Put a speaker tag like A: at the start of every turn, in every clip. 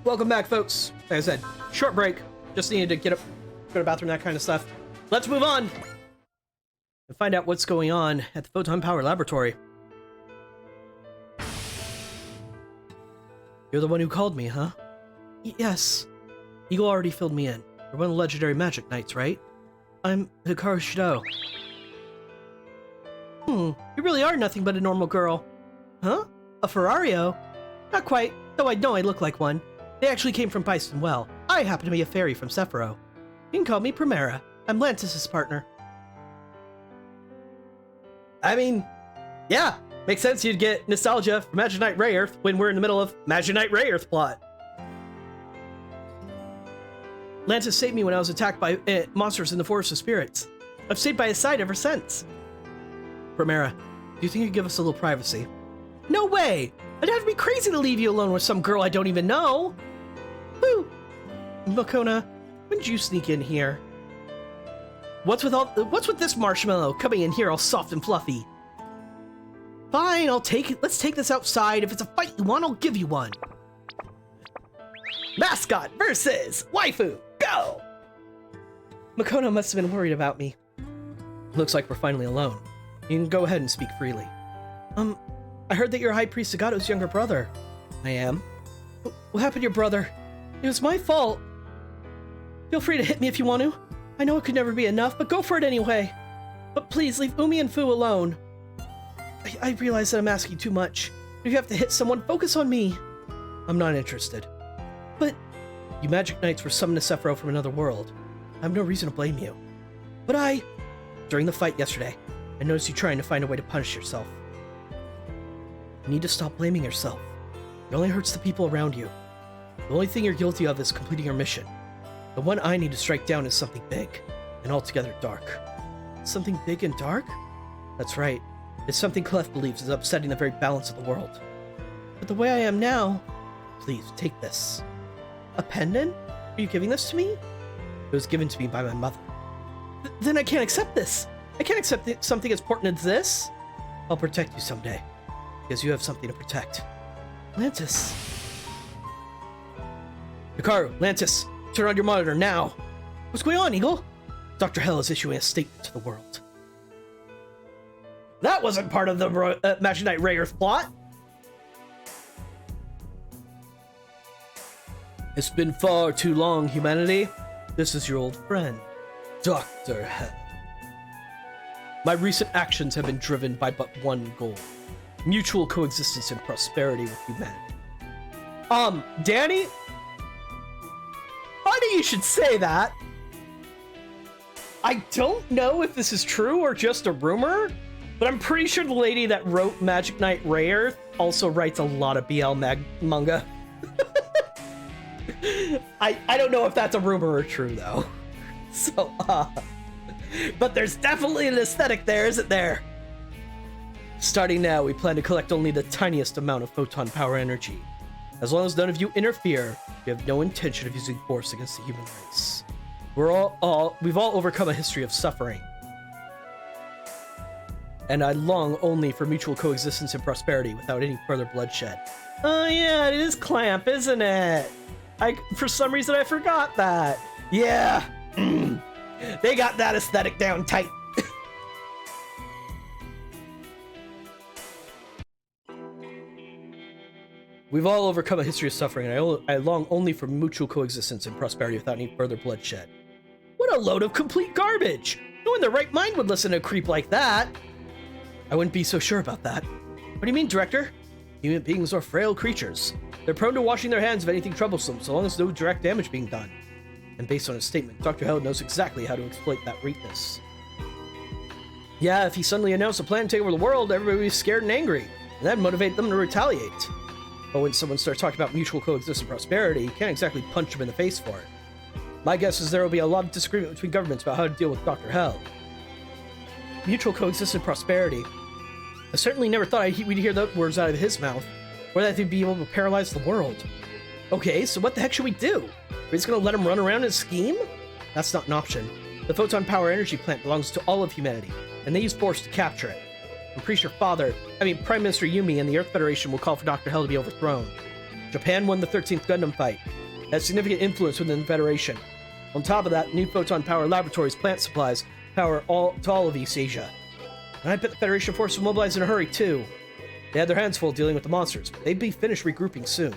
A: Welcome back, folks. Like I said, short break. Just needed to get up, go to the bathroom, that kind of stuff. Let's move on and find out what's going on at the Photon Power Laboratory. You're the one who called me, huh? Yes. Eagle already filled me in. You're one of the legendary magic knights, right? I'm Hikaru Shido. You really are nothing but a normal girl. Huh? A Ferrario? Not quite, though I know I look like one. They actually came from Bison Well. I happen to be a fairy from Sephiroth. You can call me Primera. I'm Lantis' partner. I mean, yeah, makes sense you'd get nostalgia for Magic Knight Rayearth when we're in the middle of Magic Knight Rayearth plot. Lantis saved me when I was attacked by monsters in the Forest of Spirits. I've stayed by his side ever since. Primera, do you think you'd give us a little privacy? No way! I'd have to be crazy to leave you alone with some girl I don't even know! Woo! Makona, when did you sneak in here? What's with this marshmallow coming in here all soft and fluffy? Fine, I'll take it. Let's take this outside. If it's a fight you want, I'll give you one. Mascot versus waifu, go! Makona must have been worried about me. Looks like we're finally alone. You can go ahead and speak freely. I heard that you're High Priest Sagato's younger brother. I am. What happened to your brother? It was my fault. Feel free to hit me if you want to. I know it could never be enough, but go for it anyway. But please, leave Umi and Fu alone. I realize that I'm asking too much. If you have to hit someone, focus on me. I'm not interested. But you Magic Knights were summoned to Sephiroth from another world. I have no reason to blame you. But during the fight yesterday, I noticed you trying to find a way to punish yourself. You need to stop blaming yourself. It only hurts the people around you. The only thing you're guilty of is completing your mission. The one I need to strike down is something big, and altogether dark. Something big and dark? That's right. It's something Clef believes is upsetting the very balance of the world. But the way I am now... Please, take this. A pendant? Are you giving this to me? It was given to me by my mother. Then I can't accept this. I can't accept something as important as this. I'll protect you someday, because you have something to protect. Lantis. Hikaru, Lantis, turn on your monitor now. What's going on, Eagle? Dr. Hell is issuing a statement to the world. That wasn't part of the Magic Knight Rayearth plot. It's been far too long, humanity. This is your old friend, Dr. Hell. My recent actions have been driven by but one goal: mutual coexistence and prosperity with humanity. Danny? Funny you should say that. I don't know if this is true or just a rumor, but I'm pretty sure the lady that wrote Magic Knight Rayearth also writes a lot of BL manga. I don't know if that's a rumor or true, though. So, but there's definitely an aesthetic there, isn't there? Starting now, we plan to collect only the tiniest amount of photon power energy. As long as none of you interfere, we have no intention of using force against the human race. We've all overcome a history of suffering. And I long only for mutual coexistence and prosperity without any further bloodshed. Oh yeah, it is Clamp, isn't it? For some reason I forgot that. Yeah, they got that aesthetic down tight. We've all overcome a history of suffering, and I long only for mutual coexistence and prosperity without any further bloodshed. What a load of complete garbage! No one in their right mind would listen to a creep like that. I wouldn't be so sure about that. What do you mean, Director? Human beings are frail creatures. They're prone to washing their hands of anything troublesome, so long as no direct damage being done. And based on his statement, Dr. Hell knows exactly how to exploit that weakness. Yeah, if he suddenly announced a plan to take over the world, everybody would be scared and angry, and that'd motivate them to retaliate. But when someone starts talking about mutual coexistence and prosperity, you can't exactly punch them in the face for it. My guess is there will be a lot of disagreement between governments about how to deal with Dr. Hell. Mutual coexistence and prosperity. I certainly never thought we'd hear those words out of his mouth, or that they'd be able to paralyze the world. Okay, so what the heck should we do? We're just gonna let him run around and scheme? That's not an option. The Photon Power Energy Plant belongs to all of humanity, and they use force to capture it. I'm pretty sure Prime Minister Yumi and the Earth Federation will call for Dr. Hell to be overthrown. Japan won the 13th Gundam fight. It has significant influence within the Federation. On top of that, new Photon Power Laboratories plant supplies power to all of East Asia. And I bet the Federation forces will mobilize in a hurry, too. They had their hands full dealing with the monsters, but they'd be finished regrouping soon.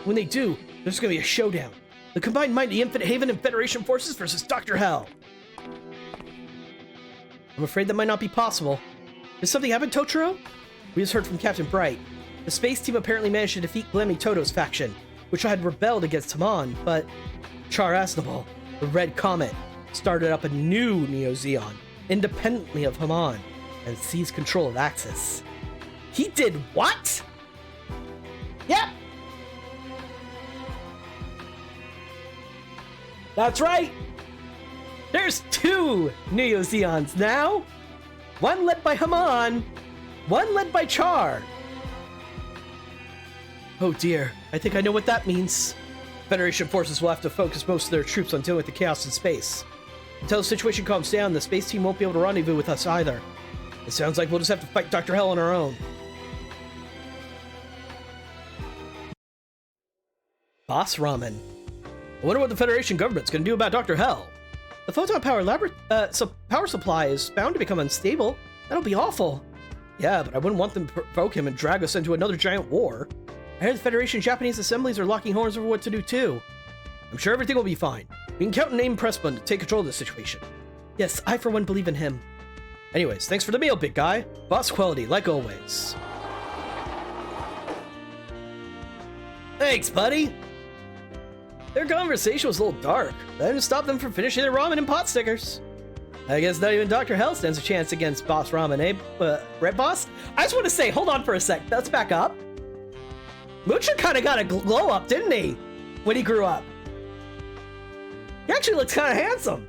A: When they do, there's going to be a showdown. The combined might of the Infinite Haven and Federation forces versus Dr. Hell. I'm afraid that might not be possible. Did something happen, Totoro? We just heard from Captain Bright. The space team apparently managed to defeat Glemmy Toto's faction, which had rebelled against Haman, but Char Aznable, the Red Comet, started up a new Neo Zeon, independently of Haman, and seized control of Axis. He did what? Yep. That's right. There's two Neo Zeons now. One led by Haman, one led by Char. Oh dear, I think I know what that means. Federation forces will have to focus most of their troops on dealing with the chaos in space. Until the situation calms down, the space team won't be able to rendezvous with us either. It sounds like we'll just have to fight Dr. Hell on our own. Boss Ramen. I wonder what the Federation government's gonna do about Dr. Hell. The Photon Power power supply is bound to become unstable. That'll be awful. Yeah, but I wouldn't want them to provoke him and drag us into another giant war. I heard the Federation Japanese assemblies are locking horns over what to do too. I'm sure everything will be fine. We can count on Aim Pressbun to take control of this situation. Yes, I for one believe in him. Anyways, thanks for the meal, big guy. Boss quality, like always. Thanks, buddy. Their conversation was a little dark. That didn't stop them from finishing their ramen and pot stickers. I guess not even Dr. Hell stands a chance against Boss Ramen, eh? Red Boss? I just want to say, hold on for a sec. Let's back up. Mucha kind of got a glow up, didn't he? When he grew up. He actually looks kind of handsome.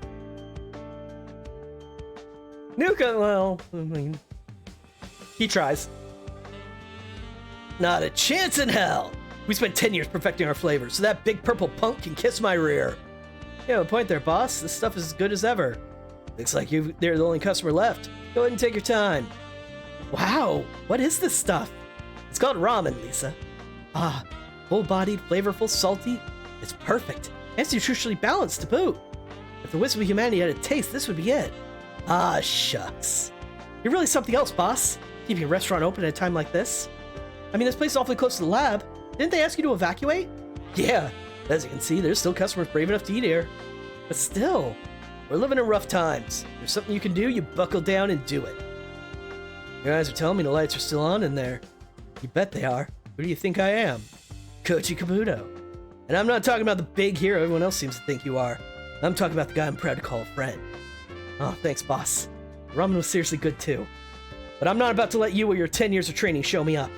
A: Nuka, well, I mean, he tries. Not a chance in hell. We spent 10 years perfecting our flavors, so that big purple punk can kiss my rear. You have a point there, boss. This stuff is as good as ever. Looks like they're the only customer left. Go ahead and take your time. Wow, what is this stuff? It's called ramen, Lisa. Ah, full-bodied, flavorful, salty. It's perfect. And it's nutritionally balanced to boot. If the wisdom of humanity had a taste, this would be it. Ah, shucks. You're really something else, boss. Keeping a restaurant open at a time like this. I mean, this place is awfully close to the lab. Didn't they ask you to evacuate? Yeah, as you can see, there's still customers brave enough to eat here. But still, we're living in rough times. If there's something you can do, you buckle down and do it. Your eyes are telling me the lights are still on in there. You bet they are. Who do you think I am? Koichi Kabuto. And I'm not talking about the big hero everyone else seems to think you are. I'm talking about the guy I'm proud to call a friend. Oh, thanks, boss. The ramen was seriously good, too. But I'm not about to let you or your 10 years of training show me up.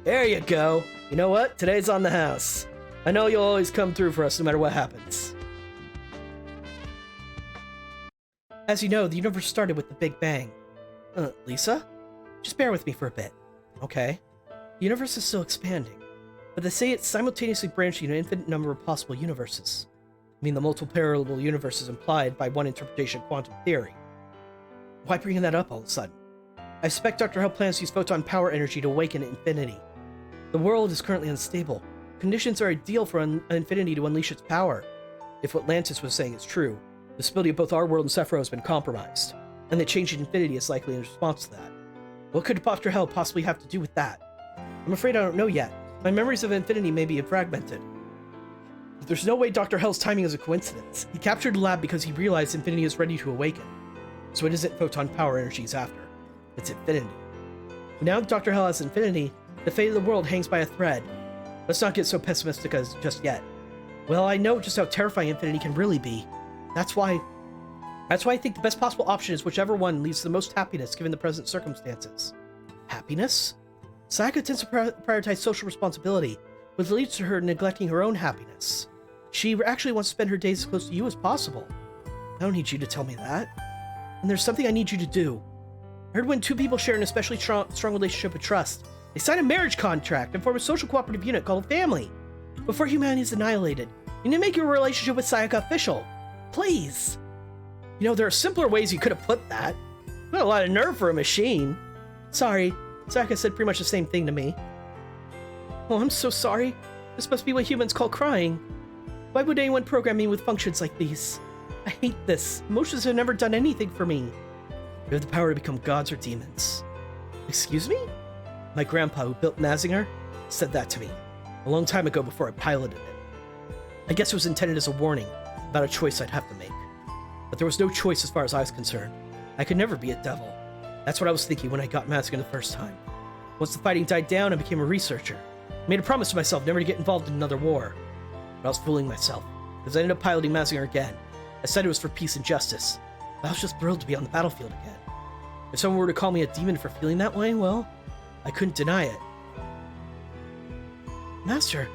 A: There you go. You know what? Today's on the house. I know you'll always come through for us no matter what happens. As you know, the universe started with the Big Bang. Lisa? Just bear with me for a bit, okay? The universe is still expanding, but they say it's simultaneously branching an infinite number of possible universes. I mean, the multiple parallel universes implied by one interpretation of quantum theory. Why bringing that up all of a sudden? I suspect Dr. Hell plans to use photon power energy to awaken infinity. The world is currently unstable. Conditions are ideal for infinity to unleash its power. If what Lantis was saying is true, the stability of both our world and Sephiroth has been compromised, and the change in infinity is likely in response to that. What could Dr. Hell possibly have to do with that? I'm afraid I don't know yet. My memories of infinity may be fragmented. But there's no way Dr. Hell's timing is a coincidence. He captured the lab because he realized infinity is ready to awaken. So it isn't photon power energy he's after. It's infinity. But now that Dr. Hell has infinity, the fate of the world hangs by a thread. Let's not get so pessimistic as just yet. Well, I know just how terrifying infinity can really be. That's why I think the best possible option is whichever one leads to the most happiness given the present circumstances. Happiness? Sayaka tends to prioritize social responsibility, which leads to her neglecting her own happiness. She actually wants to spend her days as close to you as possible. I don't need you to tell me that. And there's something I need you to do. I heard when two people share an especially strong relationship of trust, they sign a marriage contract and form a social cooperative unit called a family. Before humanity is annihilated, you need to make your relationship with Sayaka official. Please. You know, there are simpler ways you could have put that. Not a lot of nerve for a machine. Sorry, Sayaka said pretty much the same thing to me. Oh, I'm so sorry. This must be what humans call crying. Why would anyone program me with functions like these? I hate this. Emotions have never done anything for me. You have the power to become gods or demons. Excuse me? My grandpa, who built Mazinger, said that to me a long time ago before I piloted it. I guess it was intended as a warning about a choice I'd have to make. But there was no choice as far as I was concerned. I could never be a devil. That's what I was thinking when I got Mazinger the first time. Once the fighting died down, I became a researcher. I made a promise to myself never to get involved in another war. But I was fooling myself, because I ended up piloting Mazinger again. I said it was for peace and justice, but I was just thrilled to be on the battlefield again. If someone were to call me a demon for feeling that way, well, I couldn't deny it. Master,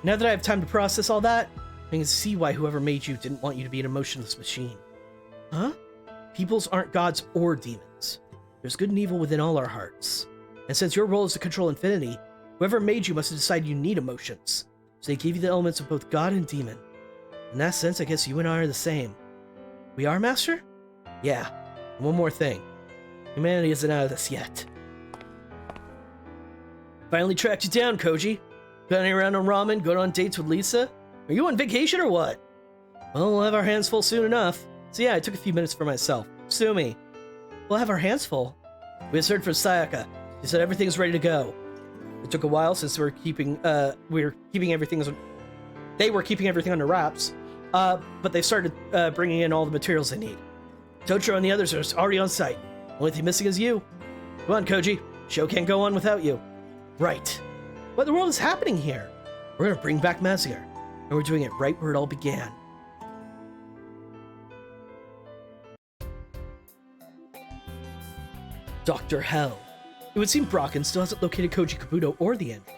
A: now that I have time to process all that, I can see why whoever made you didn't want you to be an emotionless machine. Huh? Peoples aren't gods or demons. There's good and evil within all our hearts. And since your role is to control infinity, whoever made you must have decided you need emotions. So they gave you the elements of both god and demon. In that sense, I guess you and I are the same. We are, Master? Yeah. And one more thing. Humanity isn't out of this yet. Finally tracked you down, Koji. Gunning around on ramen, going on dates with Lisa? Are you on vacation or what? Well, we'll have our hands full soon enough. So yeah, I took a few minutes for myself. Sue me. We'll have our hands full. We just heard from Sayaka. She said everything's ready to go. It took a while since they were keeping everything under wraps. But they started bringing in all the materials they need. Tocho and the others are already on site. Only thing missing is you. Come on, Koji. Show can't go on without you. Right. What in the world is happening here? We're gonna bring back Mazinger, and we're doing it right where it all began. Dr. Hell. It would seem Brocken still hasn't located Koji Kabuto or the android.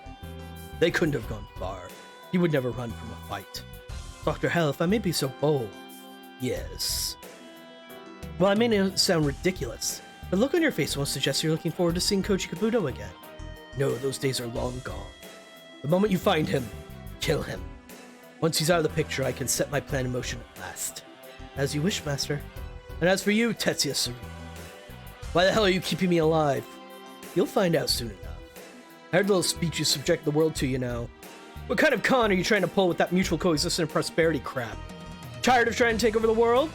A: They couldn't have gone far. He would never run from a fight. Dr. Hell, if I may be so bold. Yes. Well, I may sound ridiculous, but the look on your face won't suggest you're looking forward to seeing Koji Kabuto again. No, those days are long gone. The moment you find him, kill him. Once he's out of the picture, I can set my plan in motion at last. As you wish, Master. And as for you, Tetsuya Serene, why the hell are you keeping me alive? You'll find out soon enough. I heard the little speech you subject the world to, you know. What kind of con are you trying to pull with that mutual coexistence and prosperity crap? Tired of trying to take over the world?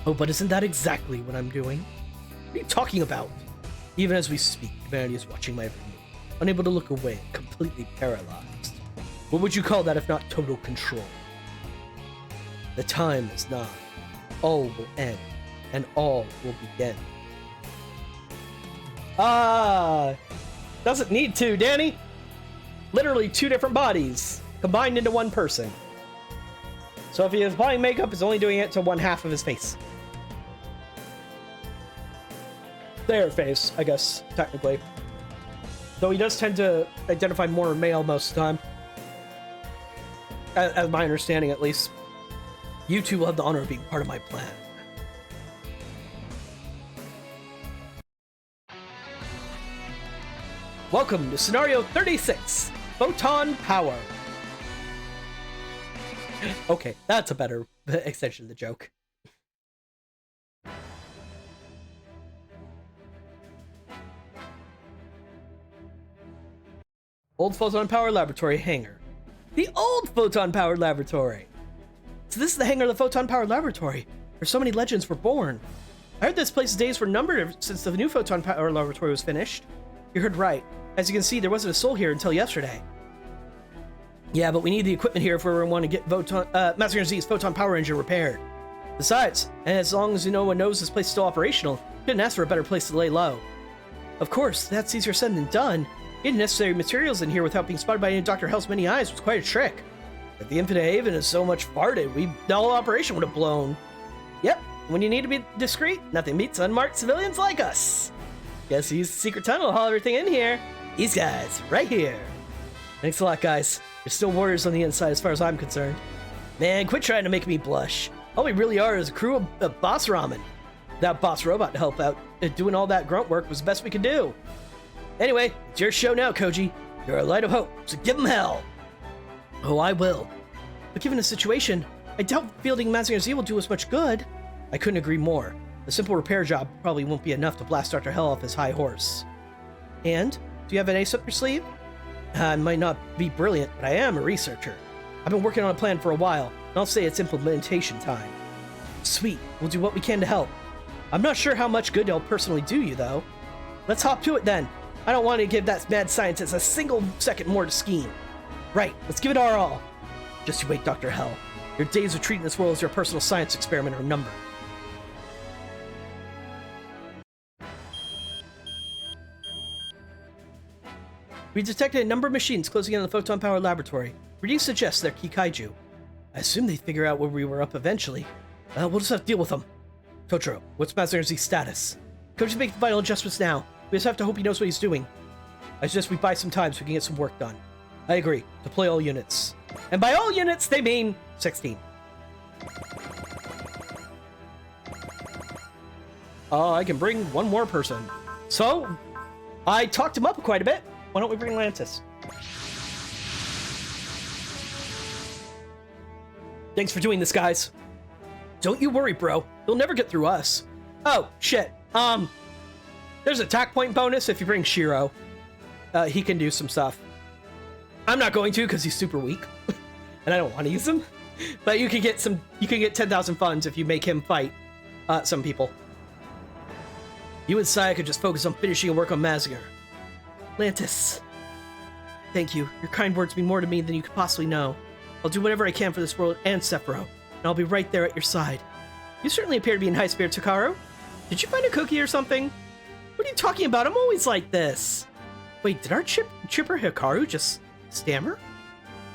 A: Oh, but isn't that exactly what I'm doing? What are you talking about? Even as we speak, humanity is watching my every move, unable to look away, completely paralyzed. What would you call that if not total control? The time is nigh. All will end, and all will begin. Doesn't need to, Danny. Literally two different bodies combined into one person. So if he is applying makeup, he's only doing it to one half of his face. Their face, I guess, technically. Though he does tend to identify more male most of the time. As my understanding, at least. You two will have the honor of being part of my plan. Welcome to Scenario 36, Photon Power. Okay, that's a better extension of the joke. Old Photon Power Laboratory hangar. The old Photon Power Laboratory! So this is the hangar of the Photon Power Laboratory, where so many legends were born. I heard this place's days were numbered since the new Photon Power Laboratory was finished. You heard right. As you can see, there wasn't a soul here until yesterday. Yeah, but we need the equipment here if we want to get Master Z's Photon Power Engine repaired. Besides, and as long as no one knows this place is still operational, couldn't ask for a better place to lay low. Of course, that's easier said than done. Getting necessary materials in here without being spotted by any of Dr. Hell's many eyes was quite a trick. If the Infinite Haven is so much farted, the whole operation would have blown. Yep, when you need to be discreet, nothing beats unmarked civilians like us. Guess use the secret tunnel to haul everything in here. These guys, right here. Thanks a lot, guys. You're still warriors on the inside as far as I'm concerned. Man, quit trying to make me blush. All we really are is a crew of boss ramen. That boss robot to help out, doing all that grunt work was the best we could do. Anyway, it's your show now, Koji. You're a light of hope, so give them hell. Oh, I will. But given the situation, I doubt fielding Mazinger Z will do us much good. I couldn't agree more. A simple repair job probably won't be enough to blast Dr. Hell off his high horse. And? Do you have an ace up your sleeve? I might not be brilliant, but I am a researcher. I've been working on a plan for a while, and I'll say it's implementation time. Sweet, we'll do what we can to help. I'm not sure how much good it'll personally do you, though. Let's hop to it then. I don't want to give that mad scientist a single second more to scheme. Right, let's give it our all. Just you wait, Dr. Hell. Your days of treating this world as your personal science experiment are numbered. We detected a number of machines closing in on the Photon-powered laboratory. Readings suggest they're Kikaiju. I assume they'd figure out where we were up eventually. We'll just have to deal with them. Totoro, what's Master Energy's status? Coach is making vital adjustments now. We just have to hope he knows what he's doing. I suggest we buy some time so we can get some work done. I agree. Deploy all units. And by all units, they mean 16. I can bring one more person. So, I talked him up quite a bit. Why don't we bring Lantis? Thanks for doing this, guys. Don't you worry, bro. You'll never get through us. Oh, shit. There's an attack point bonus if you bring Shiro. He can do some stuff. I'm not going to because he's super weak. And I don't want to use him. But you can get 10,000 funds if you make him fight some people. You and Saya could just focus on finishing your work on Mazinger. Lantis. Thank you. Your kind words mean more to me than you could possibly know. I'll do whatever I can for this world and Sephiroth, and I'll be right there at your side. You certainly appear to be in high spirits, Hikaru. Did you find a cookie or something? What are you talking about? I'm always like this. Wait, did our chipper Hikaru just stammer?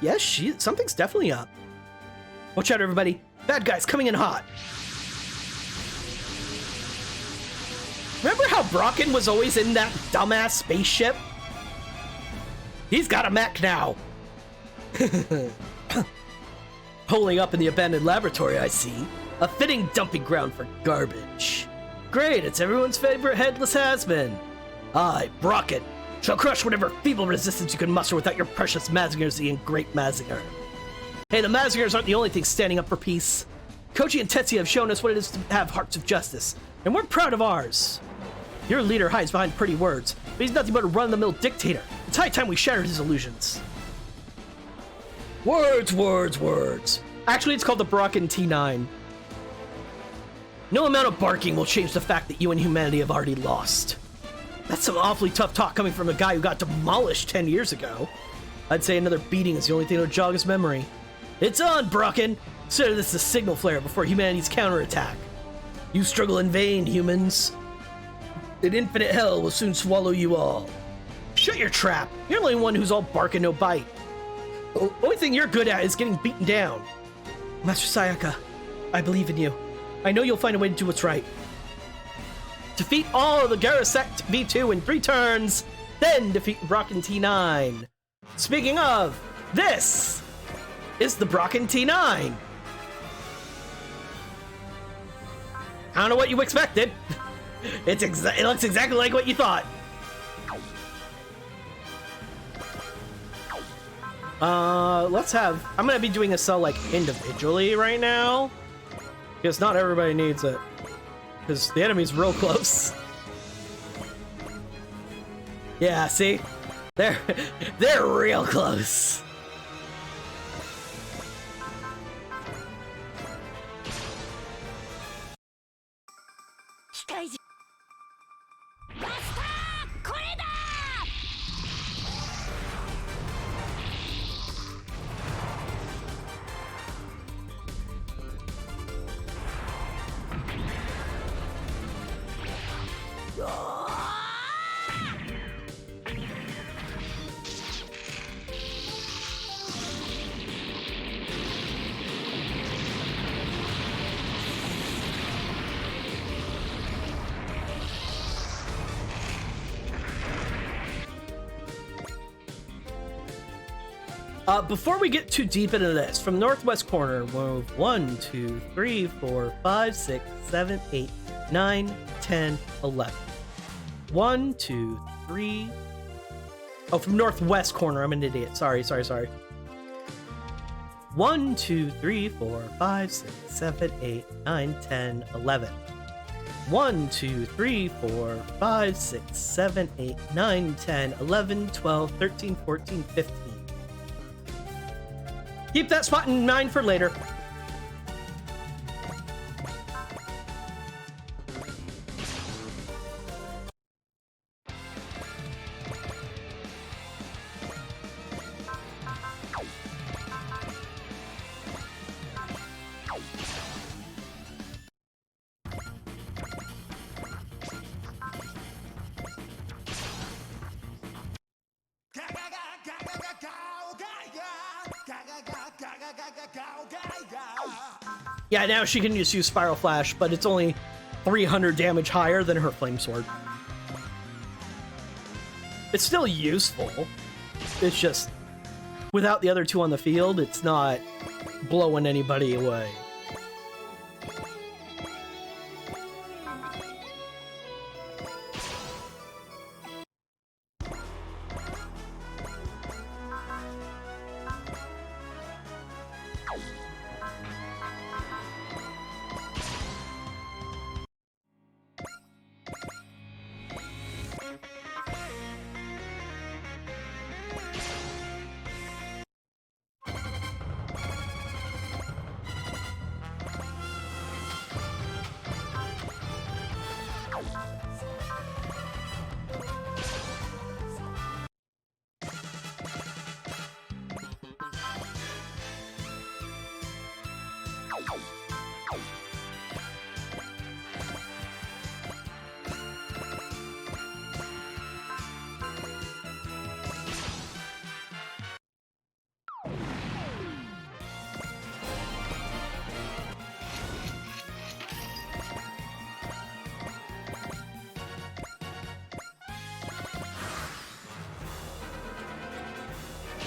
A: Yes, something's definitely up. Watch out, everybody. Bad guys coming in hot. Remember how Brocken was always in that dumbass spaceship? He's got a mech now. Holing up in the abandoned laboratory, I see. A fitting dumping ground for garbage. Great, it's everyone's favorite headless has-been. I, Brocken, shall crush whatever feeble resistance you can muster without your precious Mazingers, the great Mazinger. Hey, the Mazingers aren't the only thing standing up for peace. Koji and Tetsuya have shown us what it is to have hearts of justice, and we're proud of ours. Your leader hides behind pretty words, but he's nothing but a run-of-the-mill dictator. It's high time we shattered his illusions. Words, words, words. Actually, it's called the Brocken T9. No amount of barking will change the fact that you and humanity have already lost. That's some awfully tough talk coming from a guy who got demolished 10 years ago. I'd say another beating is the only thing that'll jog his memory. It's on, Brocken! Consider this a signal flare before humanity's counterattack. You struggle in vain, humans. An infinite hell will soon swallow you all. Shut your trap. You're the only one who's all bark and no bite. The only thing you're good at is getting beaten down. Master Sayaka, I believe in you. I know you'll find a way to do what's right. Defeat all of the Garasect V2 in 3 turns, then defeat Brocken T9. Speaking of, this is the Brocken T9. I don't know what you expected. It looks exactly like what you thought. I'm gonna be doing a cell like individually right now, because not everybody needs it, because the enemy's real close. Yeah, see, they're real close. Before we get too deep into this, from northwest corner, move 1, 2, 3, 4, 5, 6, 7, 8, 9, 10, 11. 1, 2, 3. Oh, from northwest corner, I'm an idiot. Sorry. 1, 2, 3, 4, 5, 6, 7, 8, 9, 10, 11. 1, 2, 3, 4, 5, 6, 7, 8, 9, 10, 11, 12, 13, 14, 15. Keep that spot in mind for later. Yeah, now she can just use Spiral Flash, but it's only 300 damage higher than her Flame Sword. It's still useful. It's just, without the other two on the field, it's not blowing anybody away.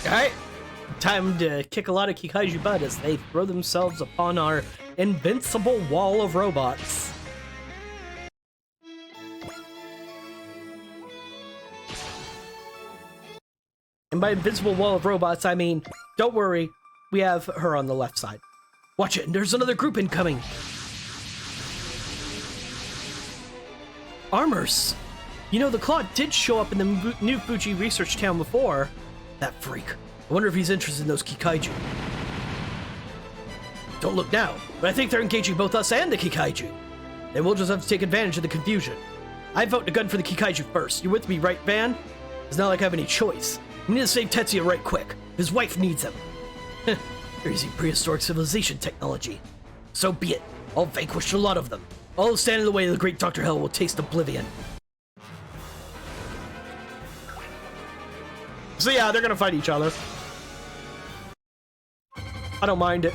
A: Alright, time to kick a lot of Kikaiju butt as they throw themselves upon our invincible wall of robots. And by invincible wall of robots, I mean, don't worry, we have her on the left side. Watch it, there's another group incoming! Armors! You know, the Claw did show up in the new Fuji research town before. That freak. I wonder if he's interested in those Kikaiju. Don't look now, but I think they're engaging both us and the Kikaiju. Then we'll just have to take advantage of the confusion. I vote to gun for the Kikaiju first. You with me, right, Van? It's not like I have any choice. We need to save Tetsuya right quick. His wife needs him. They're using prehistoric civilization technology. So be it. I'll vanquish a lot of them. All who stand in the way of the great Dr. Hell will taste oblivion. So yeah, they're gonna fight each other. I don't mind it.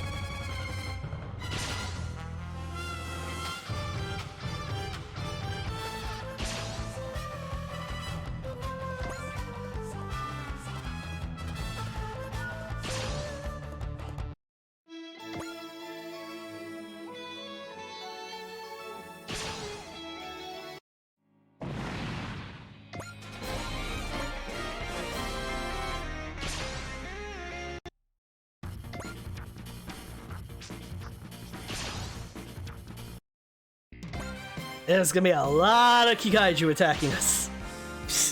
A: There's gonna be a lot of Kikaiju attacking us.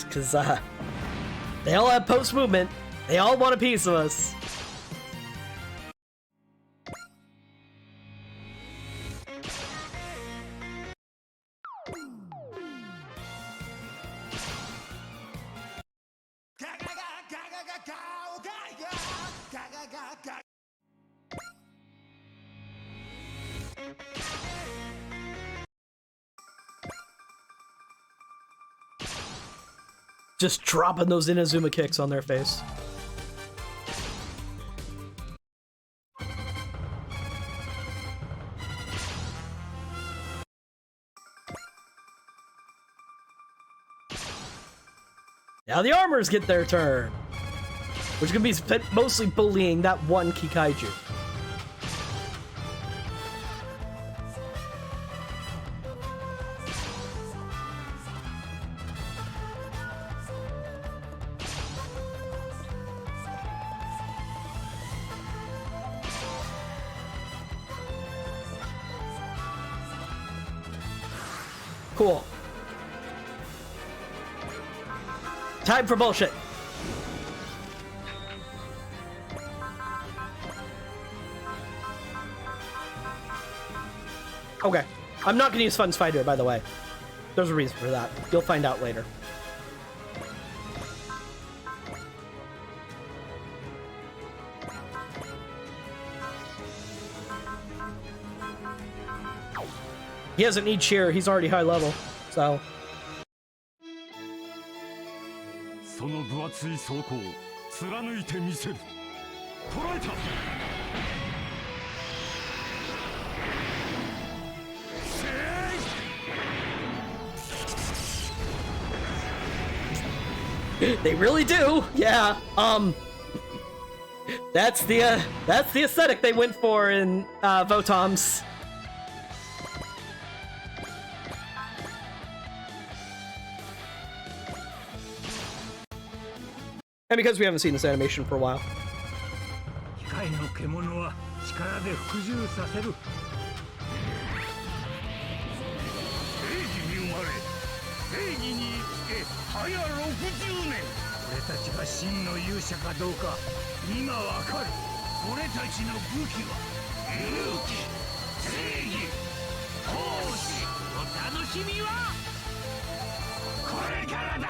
A: Because, they all have post-movement. They all want a piece of us. Just dropping those Inazuma kicks on their face. Now the armors get their turn, which can be spent mostly bullying that one Kikaiju. Cool. Time for bullshit. Okay. I'm not gonna use Fun's Fighter, by the way. There's a reason for that. You'll find out later. He doesn't need cheer, he's already high level, so.
B: その分厚い装甲を貫いてみせる。捉えた。
A: They really do, yeah. That's the aesthetic they went for in Photon's. And because we haven't seen this animation for a while.
B: 機械の獣は力で服従させる。正義に生まれ、正義に生きて早60年。俺たちが真の勇者かどうか今わかる。俺たちの武器は勇気、正義、奉仕。お楽しみはこれからだ。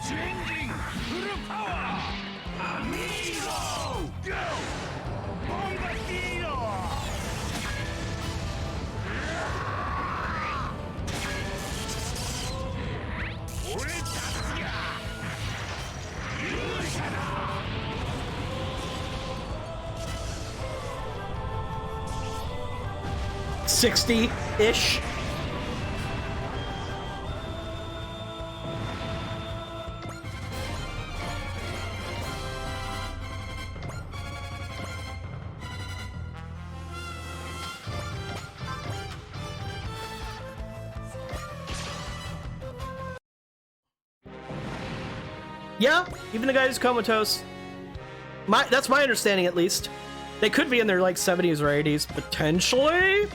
B: チェンジングフルパワーアミーゴゴーボンバスティーノ俺たちが勇者だ
A: 60-ish. Yeah, even the guy who's comatose. That's my understanding, at least. They could be in their, like, 70s or 80s, potentially?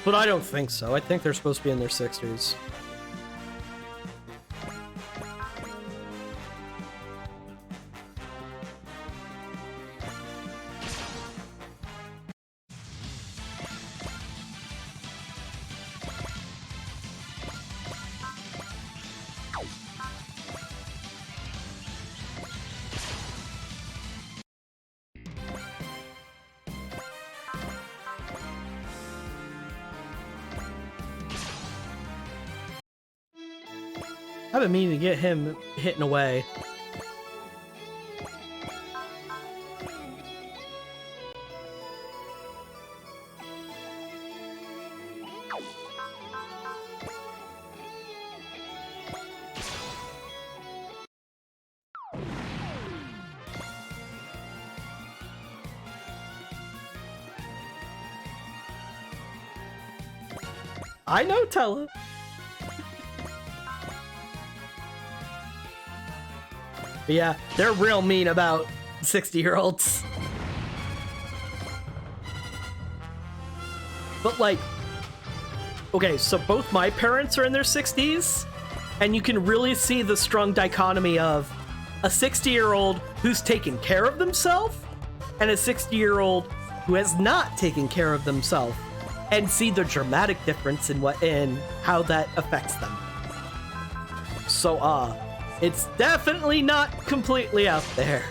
A: But I don't think so. I think they're supposed to be in their 60s. I've been meaning to get him hitting away. I know, Tella. Yeah, they're real mean about 60-year-olds. But like, okay, so both my parents are in their 60s, and you can really see the strong dichotomy of a 60-year-old who's taken care of themselves and a 60-year-old who has not taken care of themselves, and see the dramatic difference in how that affects them. So, it's definitely not completely out there.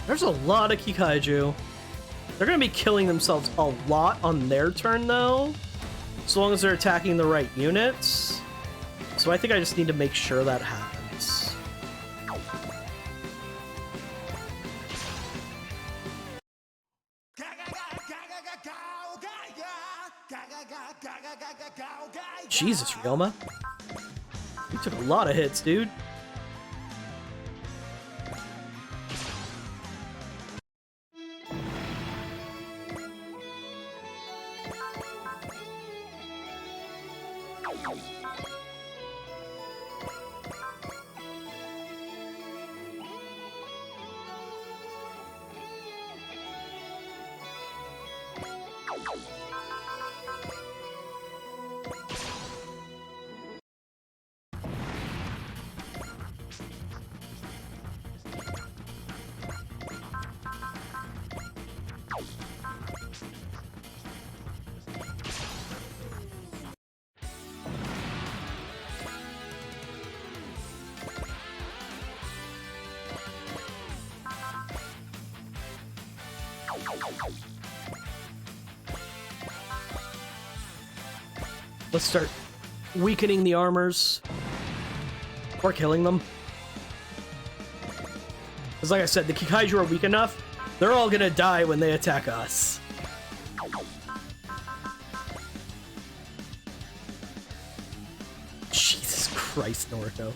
A: There's a lot of Kikaiju. They're gonna be killing themselves a lot on their turn, though, as long as they're attacking the right units. So I think I just need to make sure that happens. Jesus, Ryoma. You took a lot of hits, dude. Let's start weakening the armors. Or killing them. Because like I said, the Kikaiju are weak enough, they're all gonna die when they attack us. Jesus Christ, Naruto.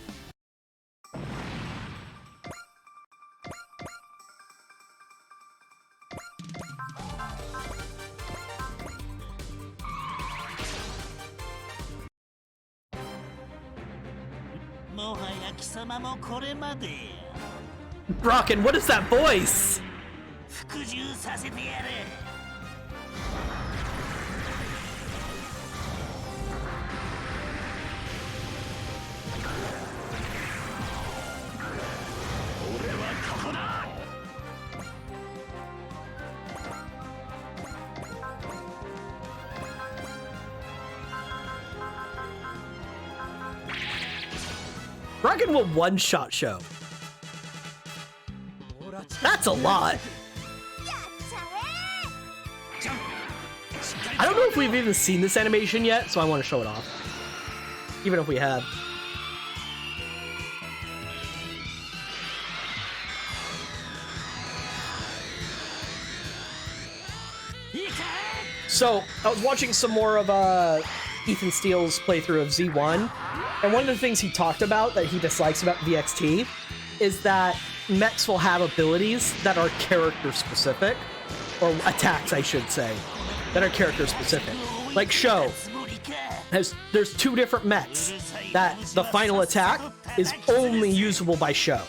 A: Rockin', what is that voice? Rockin' will one-shot show. That's a lot. I don't know if we've even seen this animation yet, so I want to show it off. Even if we have. So, I was watching some more of Ethan Steele's playthrough of Z1, and one of the things he talked about that he dislikes about VXT is that mechs will have abilities that are character specific, or attacks, I should say, that are character specific. Like Sho, there's two different mechs that the final attack is only usable by Sho.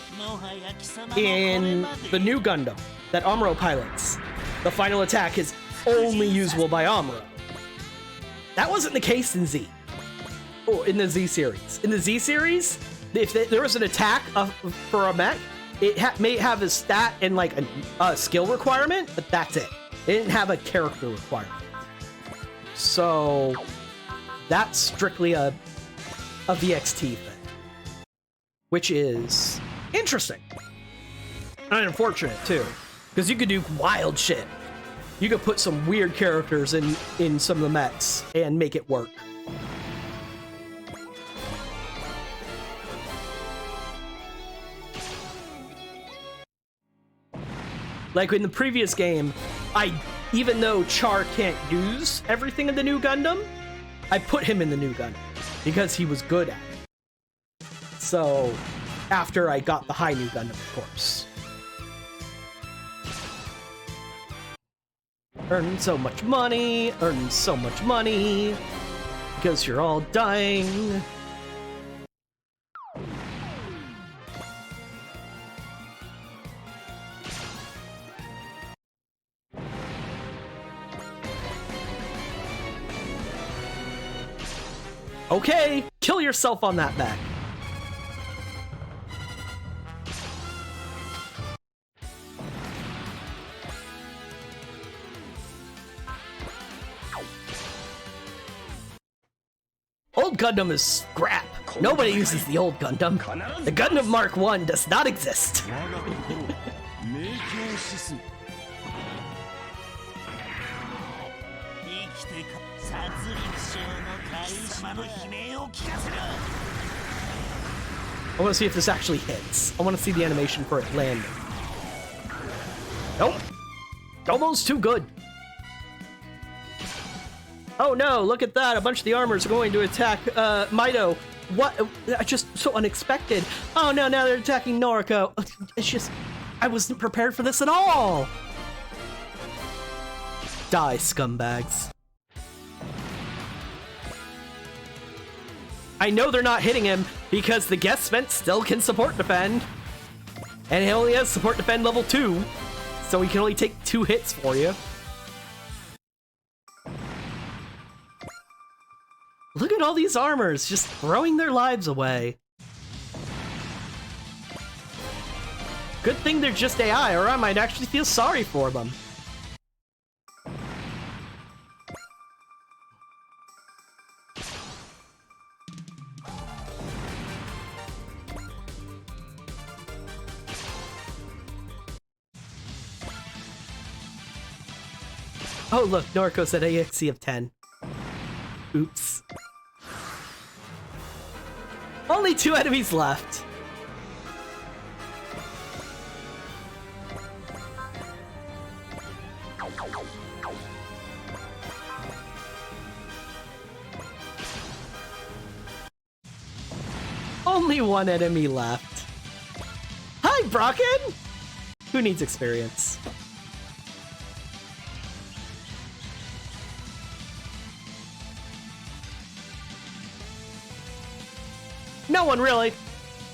A: In the new Gundam that Amuro pilots, the final attack is only usable by Amuro. That wasn't the case in Z. Or in the Z series. In the Z series, if there was an attack for a mech, it may have a stat and like a skill requirement, but that's it. It didn't have a character requirement. So that's strictly a VXT thing, which is interesting and unfortunate too, because you could do wild shit. You could put some weird characters in some of the mechs and make it work. Like in the previous game, even though Char can't use everything in the new Gundam, I put him in the new Gundam because he was good at it. So, after I got the high new Gundam, of course. Earning so much money, because you're all dying. Okay, kill yourself on that mech. Old Gundam is scrap. Nobody uses the old Gundam. The Gundam Mark 1 does not exist. I want to see if this actually hits. I want to see the animation for it landing. Nope. Almost too good. Oh no, look at that. A bunch of the armors are going to attack Mido. What? Just so unexpected. Oh no, now they're attacking Noriko. It's just, I wasn't prepared for this at all. Die, scumbags. I know they're not hitting him because the guest vent still can support defend. And he only has support defend level 2. So he can only take 2 hits for you. at all these armors, just throwing their lives away. Good thing they're just AI, or I might actually feel sorry for them. Oh look, Noriko's at AXE of 10. Oops. Only 2 enemies left. Only 1 enemy left. Hi, Brocken! Who needs experience? No one, really.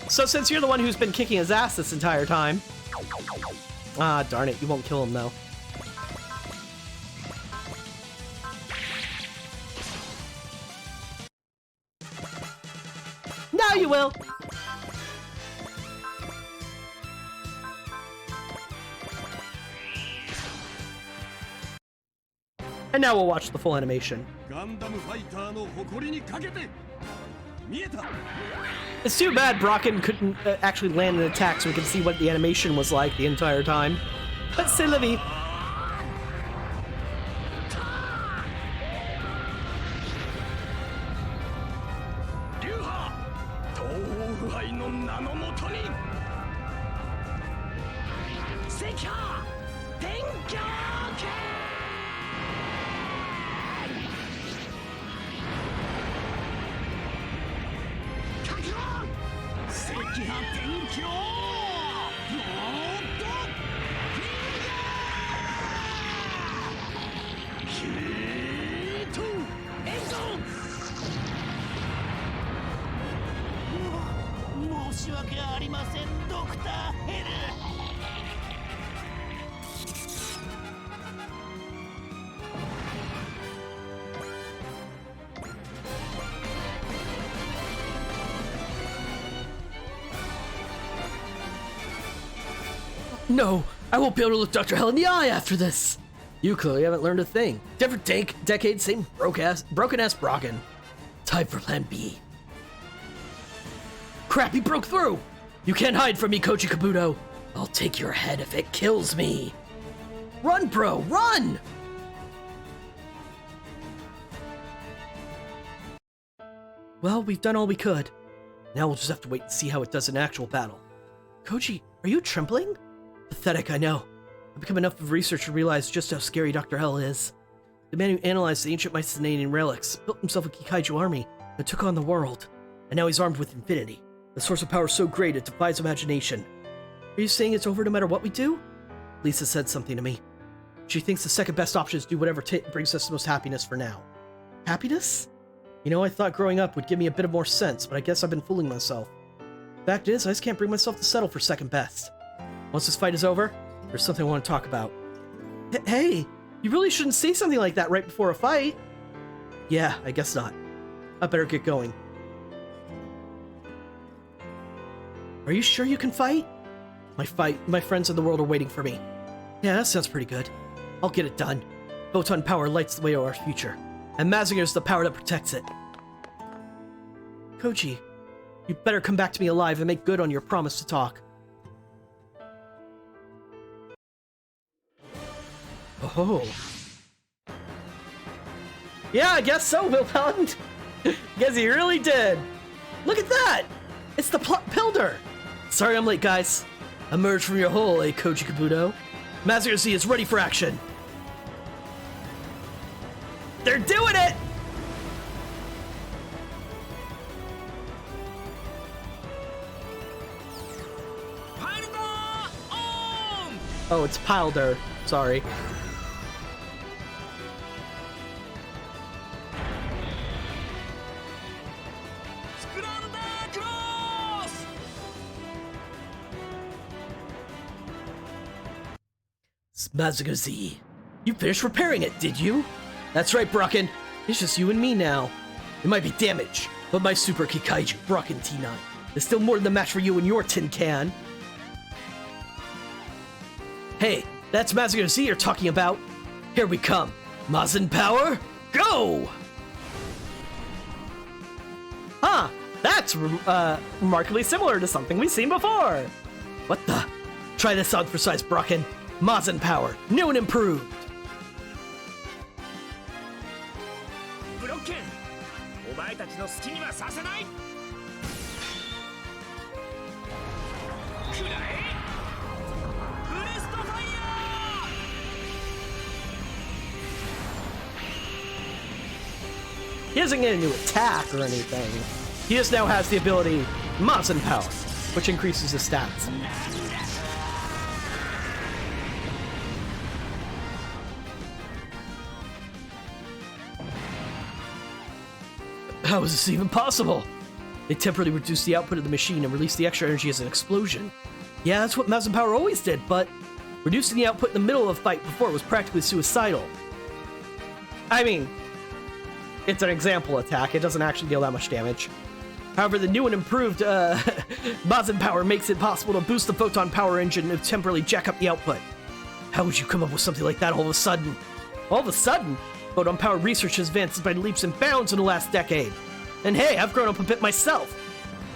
A: So since you're the one who's been kicking his ass this entire time... Ah, darn it, you won't kill him, though. Now you will! And now we'll watch the full animation. It's too bad Brocken couldn't actually land an attack so we could see what the animation was like the entire time. But c'est la vie. No, I won't be able to look Dr. Hell in the eye after this. You clearly haven't learned a thing. Different decade, same broken-ass Brocken. Time for plan B. Crap, he broke through! You can't hide from me, Koji Kabuto. I'll take your head if it kills me. Run, bro, run! Well, we've done all we could. Now we'll just have to wait and see how it does in actual battle. Koji, are you trembling? Pathetic, I know. I've become enough of research to realize just how scary Dr. Hell is. The man who analyzed the ancient Mycenaean relics built himself a Kikaiju army that took on the world. And now he's armed with infinity. The source of power so great it defies imagination. Are you saying it's over no matter what we do? Lisa said something to me. She thinks the second best option is to do whatever brings us the most happiness for now. Happiness? You know, I thought growing up would give me a bit of more sense, but I guess I've been fooling myself. Fact is, I just can't bring myself to settle for second best. Once this fight is over, there's something I want to talk about. Hey, you really shouldn't say something like that right before a fight. Yeah, I guess not. I better get going. Are you sure you can fight? My friends in the world are waiting for me. Yeah, that sounds pretty good. I'll get it done. Photon power lights the way to our future, and Mazinger's the power that protects it. Koji, you better come back to me alive and make good on your promise to talk. Oh. Yeah, I guess so, Will Pelland. Guess he really did. Look at that! It's the Pilder! Sorry I'm late, guys. Emerge from your hole, Koji Kabuto. Mazinger Z is ready for action. They're doing it! Oh, it's Pilder. Sorry. Mazinger Z, you finished repairing it, did you? That's right, Brocken. It's just you and me now. It might be damaged, but my Super Kikaiju, Brocken T9, is still more than the match for you and your tin can. Hey, that's Mazinger Z you're talking about. Here we come. Mazin Power, go! Huh, that's remarkably similar to something we've seen before. What the? Try this on for size, Brocken. Mazin Power, new and improved.
C: ブロッケン、お前たちの好きにはさせない。くらえ、ブレストファイヤー。
A: He doesn't get a new attack or anything. He just now has the ability Mazin Power, which increases his stats. How is this even possible? They temporarily reduced the output of the machine and released the extra energy as an explosion. Yeah, that's what Mazin Power always did, but reducing the output in the middle of a fight before was practically suicidal. I mean, it's an example attack. It doesn't actually deal that much damage. However, the new and improved Mazin Power makes it possible to boost the Photon power engine and temporarily jack up the output. How would you come up with something like that all of a sudden? All of a sudden? Photon power research has advanced by leaps and bounds in the last decade. And hey, I've grown up a bit myself.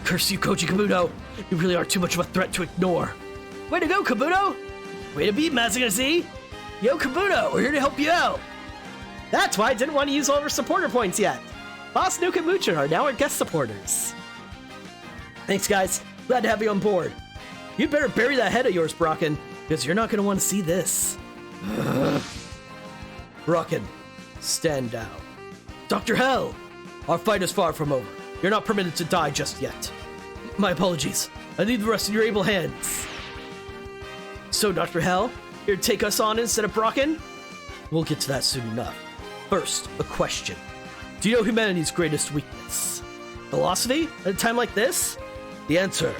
A: Curse you, Koji Kabuto. You really are too much of a threat to ignore. Way to go, Kabuto! Way to be, Mazinger Z! Yo, Kabuto, we're here to help you out. That's why I didn't want to use all of our supporter points yet. Boss Nuke and Moocher are now our guest supporters. Thanks, guys. Glad to have you on board. You'd better bury that head of yours, Brocken, because you're not going to want to see this. Brocken, stand down. Dr. Hell, our fight is far from over. You're not permitted to die just yet. My apologies. I need the rest of your able hands. So, Dr. Hell, here to take us on instead of Brocken? We'll get to that soon enough. First, a question. Do you know humanity's greatest weakness? Philosophy? At a time like this? The answer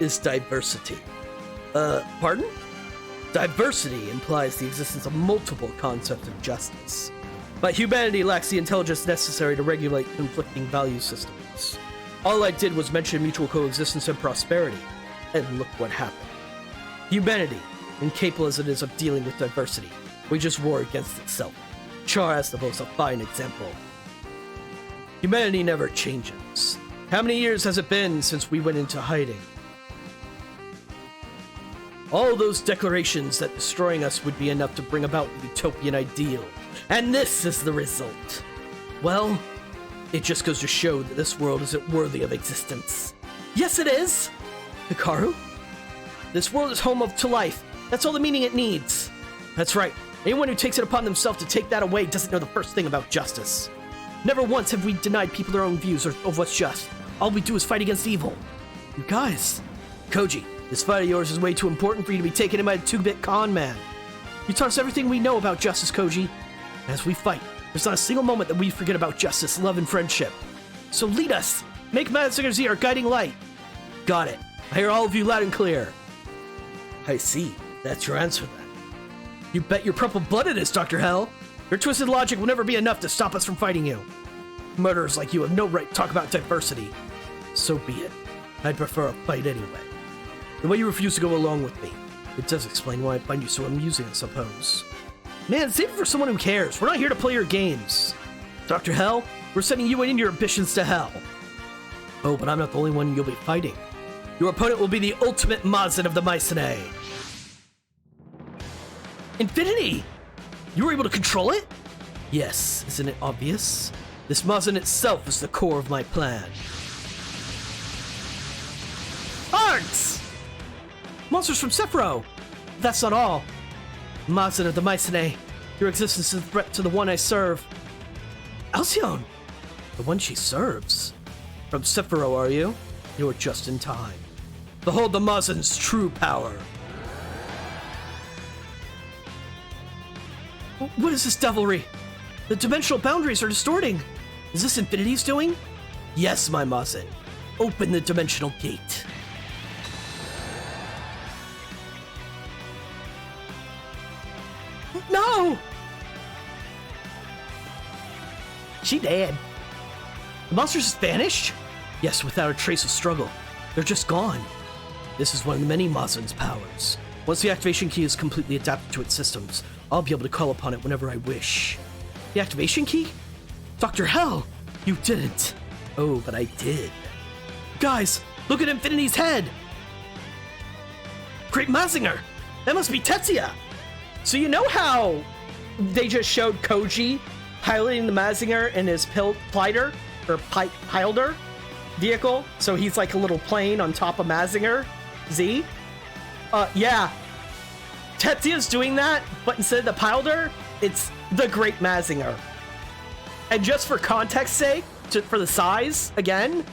A: is diversity. Pardon? Diversity implies the existence of multiple concepts of justice. But humanity lacks the intelligence necessary to regulate conflicting value systems. All I did was mention mutual coexistence and prosperity, and look what happened. Humanity, incapable as it is of dealing with diversity, wages war against itself. Char Aznavour is a fine example. Humanity never changes. How many years has it been since we went into hiding? All those declarations that destroying us would be enough to bring about the utopian ideal. And this is the result. Well, it just goes to show that this world isn't worthy of existence. Yes, it is! Hikaru? This world is home to life. That's all the meaning it needs. That's right. Anyone who takes it upon themselves to take that away doesn't know the first thing about justice. Never once have we denied people their own views of what's just. All we do is fight against evil. You guys. Koji, this fight of yours is way too important for you to be taken in by a 2-bit con man. You taught us everything we know about justice, Koji. As we fight, there's not a single moment that we forget about justice, love, and friendship. So lead us. Make Mazinger Z our guiding light. Got it. I hear all of you loud and clear. I see. That's your answer then. You bet your purple blood it is, Dr. Hell. Your twisted logic will never be enough to stop us from fighting you. Murderers like you have no right to talk about diversity. So be it. I'd prefer a fight anyway. The way you refuse to go along with me, it does explain why I find you so amusing, I suppose. Man, save it for someone who cares. We're not here to play your games. Dr. Hell, we're sending you and your ambitions to hell. Oh, but I'm not the only one you'll be fighting. Your opponent will be the ultimate Mazin of the Mycenae. Infinity! You were able to control it? Yes, isn't it obvious? This Mazin itself is the core of my plan. Args! Monsters from Sephiroth! That's not all. Mazin of the Mycenae, your existence is a threat to the one I serve. Alcyone! The one she serves? From Sephiroth, are you? You're just in time. Behold the Mazin's true power. What is this devilry? The dimensional boundaries are distorting. Is this Infinity's doing? Yes, my Mazin. Open the dimensional gate. No! She dead. The monsters just vanished? Yes, without a trace of struggle. They're just gone. This is one of the many Mazen's powers. Once the activation key is completely adapted to its systems, I'll be able to call upon it whenever I wish. The activation key? Dr. Hell! You didn't. Oh, but I did. Guys, look at Infinity's head! Great Mazinger! That must be Tetsuya! So you know how they just showed Koji piloting the Mazinger in his glider, or Pilder vehicle? So he's like a little plane on top of Mazinger Z? Yeah. Tetsuya's doing that, but instead of the Pilder, it's the Great Mazinger. And just for context sake, for the size, again,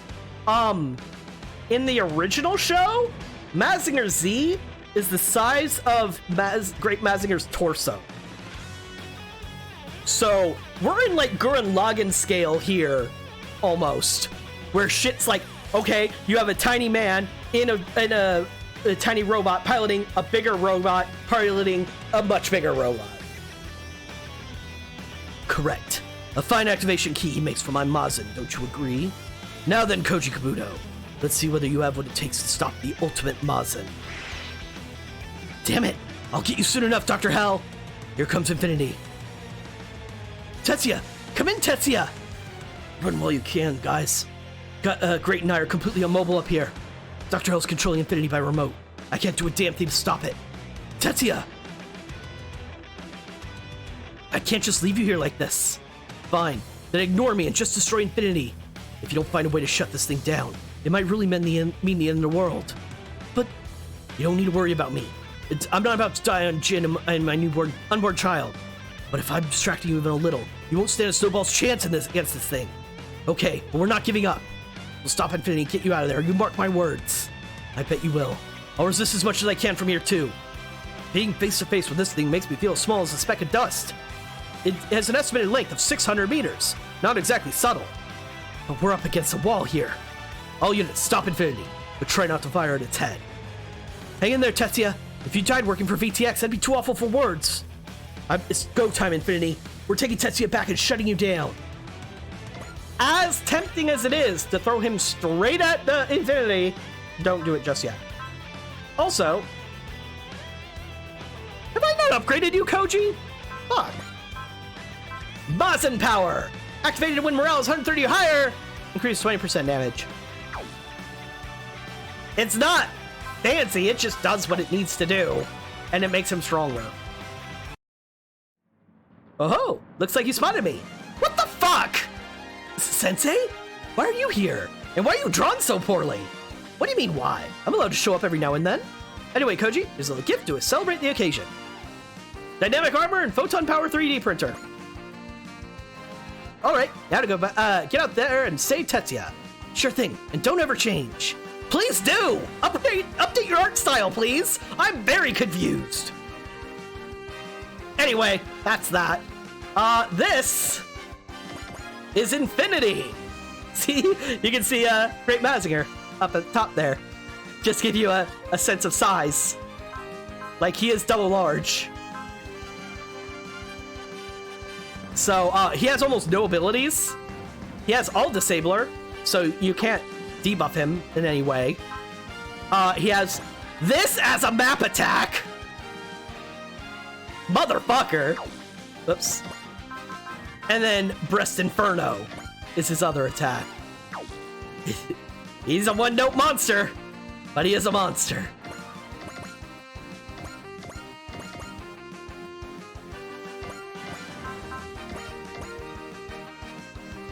A: in the original show, Mazinger Z is the size of Great Mazinger's torso. So we're in like Gurren Lagann scale here, almost, where shit's like, okay, you have a tiny man in a tiny robot piloting a bigger robot piloting a much bigger robot. Correct. A fine activation key makes for my Mazen, don't you agree? Now then, Koji Kabuto, let's see whether you have what it takes to stop the ultimate Mazen. Damn it! I'll get you soon enough, Dr. Hell! Here comes Infinity. Tetsuya! Come in, Tetsuya! Run while you can, guys. Great and I are completely immobile up here. Dr. Hell's controlling Infinity by remote. I can't do a damn thing to stop it. Tetsuya! I can't just leave you here like this. Fine, then ignore me and just destroy Infinity. If you don't find a way to shut this thing down, it might really mean the end of the world. But you don't need to worry about me. I'm not about to die on Jin and my unborn child. But if I'm distracting you even a little, you won't stand a snowball's chance against this thing. Okay, but we're not giving up. We'll stop Infinity and get you out of there. You mark my words. I bet you will. I'll resist as much as I can from here too. Being face to face with this thing makes me feel as small as a speck of dust. It has an estimated length of 600 meters. Not exactly subtle. But we're up against a wall here. All units, stop Infinity, but try not to fire at its head. Hang in there, Tetsuya. If you died working for VTX, that'd be too awful for words. It's go time, Infinity. We're taking Tetsuya back and shutting you down. As tempting as it is to throw him straight at the Infinity, don't do it just yet. Also, have I not upgraded you, Koji? Fuck. Mazen power! Activated when morale is 130 or higher, increase 20% damage. It's not fancy, it just does what it needs to do, and it makes him stronger. Oh, looks like you spotted me. What the fuck? Sensei? Why are you here? And why are you drawn so poorly? What do you mean, why? I'm allowed to show up every now and then. Anyway, Koji, here's a little gift to celebrate the occasion. Dynamic armor and photon power 3D printer. Alright, now to go get out there and save Tetsuya. Sure thing, and don't ever change. Please do! Update your art style, please! I'm very confused. Anyway, that's that. This is Infinity. See? You can see Great Mazinger up at the top there. Just give you a sense of size. Like, he is double large. So, he has almost no abilities. He has all Disabler, so you can't debuff him in any way. He has this as a map attack. Motherfucker. Oops. And then Breast Inferno is his other attack. He's a one-note monster, but he is a monster.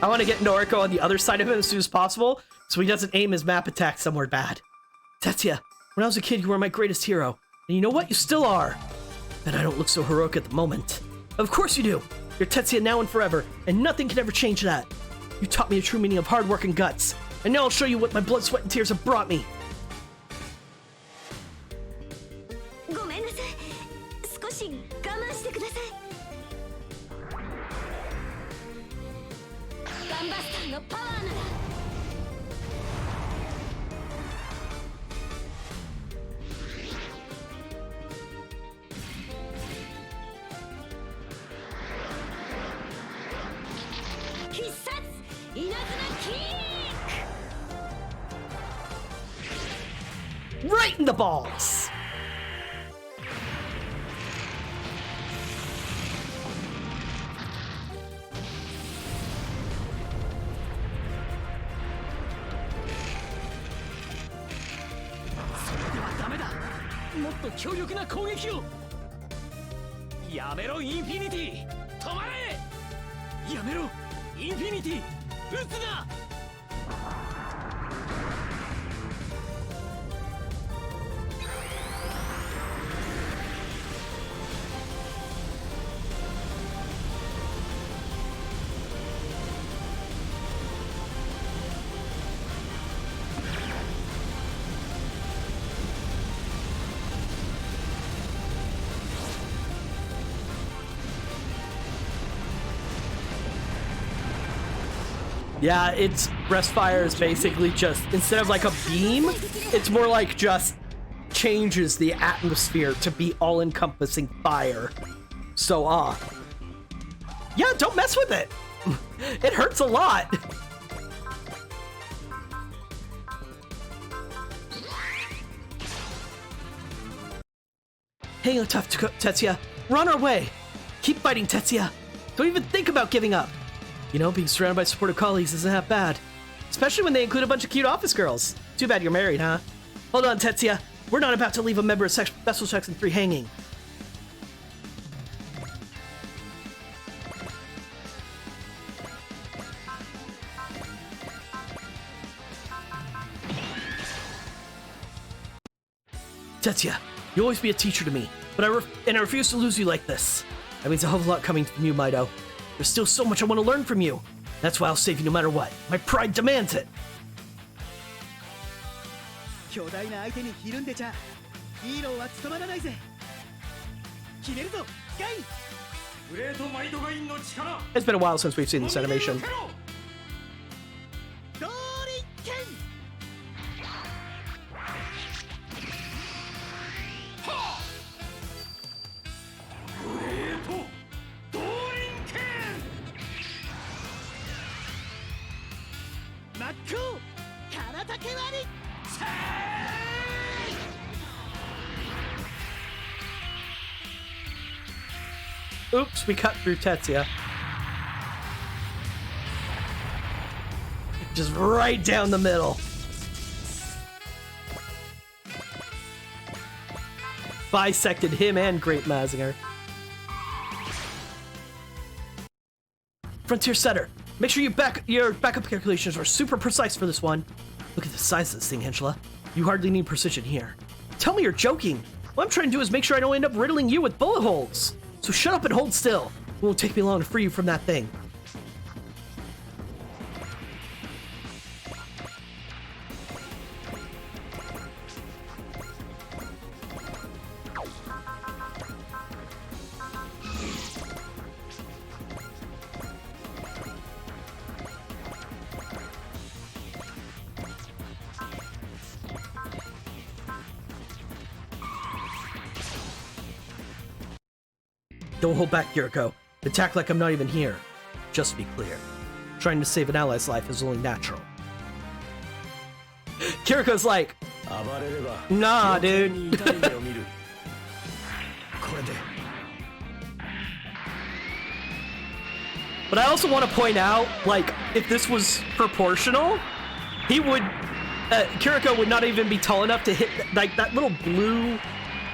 A: I want to get Noriko on the other side of him as soon as possible, so he doesn't aim his map attack somewhere bad. Tetsuya, when I was a kid, you were my greatest hero. And you know what? You still are. And I don't look so heroic at the moment. Of course you do. You're Tetsuya now and forever, and nothing can ever change that. You taught me the true meaning of hard work and guts. And now I'll show you what my blood, sweat, and tears have brought me.
D: ごめんなさい。少し我慢してください。ガンバスターのパワーなら。必殺稲妻キー
A: Right in the balls! Yeah, its breast fire is basically just, instead of like a beam, it's more like just changes the atmosphere to be all-encompassing fire. So, yeah, don't mess with it. It hurts a lot. Hang on tough, Tetsuya. We're on our way. Keep fighting, Tetsuya. Don't even think about giving up. You know, being surrounded by supportive colleagues isn't that bad. Especially when they include a bunch of cute office girls. Too bad you're married, huh? Hold on, Tetsuya. We're not about to leave a member of Special Section 3 hanging. Tetsuya, you'll always be a teacher to me, but I refuse to lose you like this. That means a hell of a lot coming from you, Mido. There's still so much I want to learn from you. That's why I'll save you no matter what. My pride demands it. It's been a while since we've seen this animation. Oops, we cut through Tetsuya. Just right down the middle. Bisected him and Great Mazinger. Frontier Setter, make sure your backup calculations are super precise for this one. Look at the size of this thing, Angela. You hardly need precision here. Tell me you're joking. What I'm trying to do is make sure I don't end up riddling you with bullet holes. So shut up and hold still. It won't take me long to free you from that thing. Don't hold back, Kiriko. Attack like I'm not even here. Just to be clear, trying to save an ally's life is only natural. Kiriko's like, nah, dude. But I also want to point out, like, if this was proportional, he would, Kiriko would not even be tall enough to hit, like, that little blue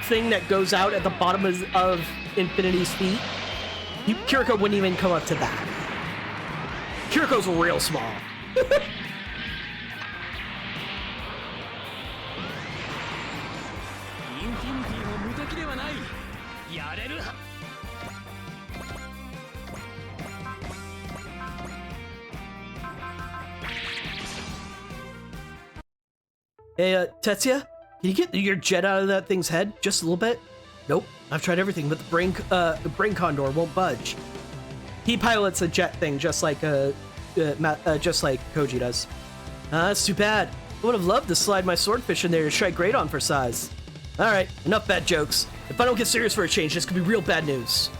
A: thing that goes out at the bottom of Infinity's feet. Kiriko wouldn't even come up to that. Kiriko's real small. Hey, Tetsuya? Can you get your jet out of that thing's head just a little bit? Nope. I've tried everything, but the brain condor won't budge. He pilots a jet thing just like Koji does. That's too bad. I would have loved to slide my swordfish in there to try great on for size. All right, enough bad jokes. If I don't get serious for a change, this could be real bad news.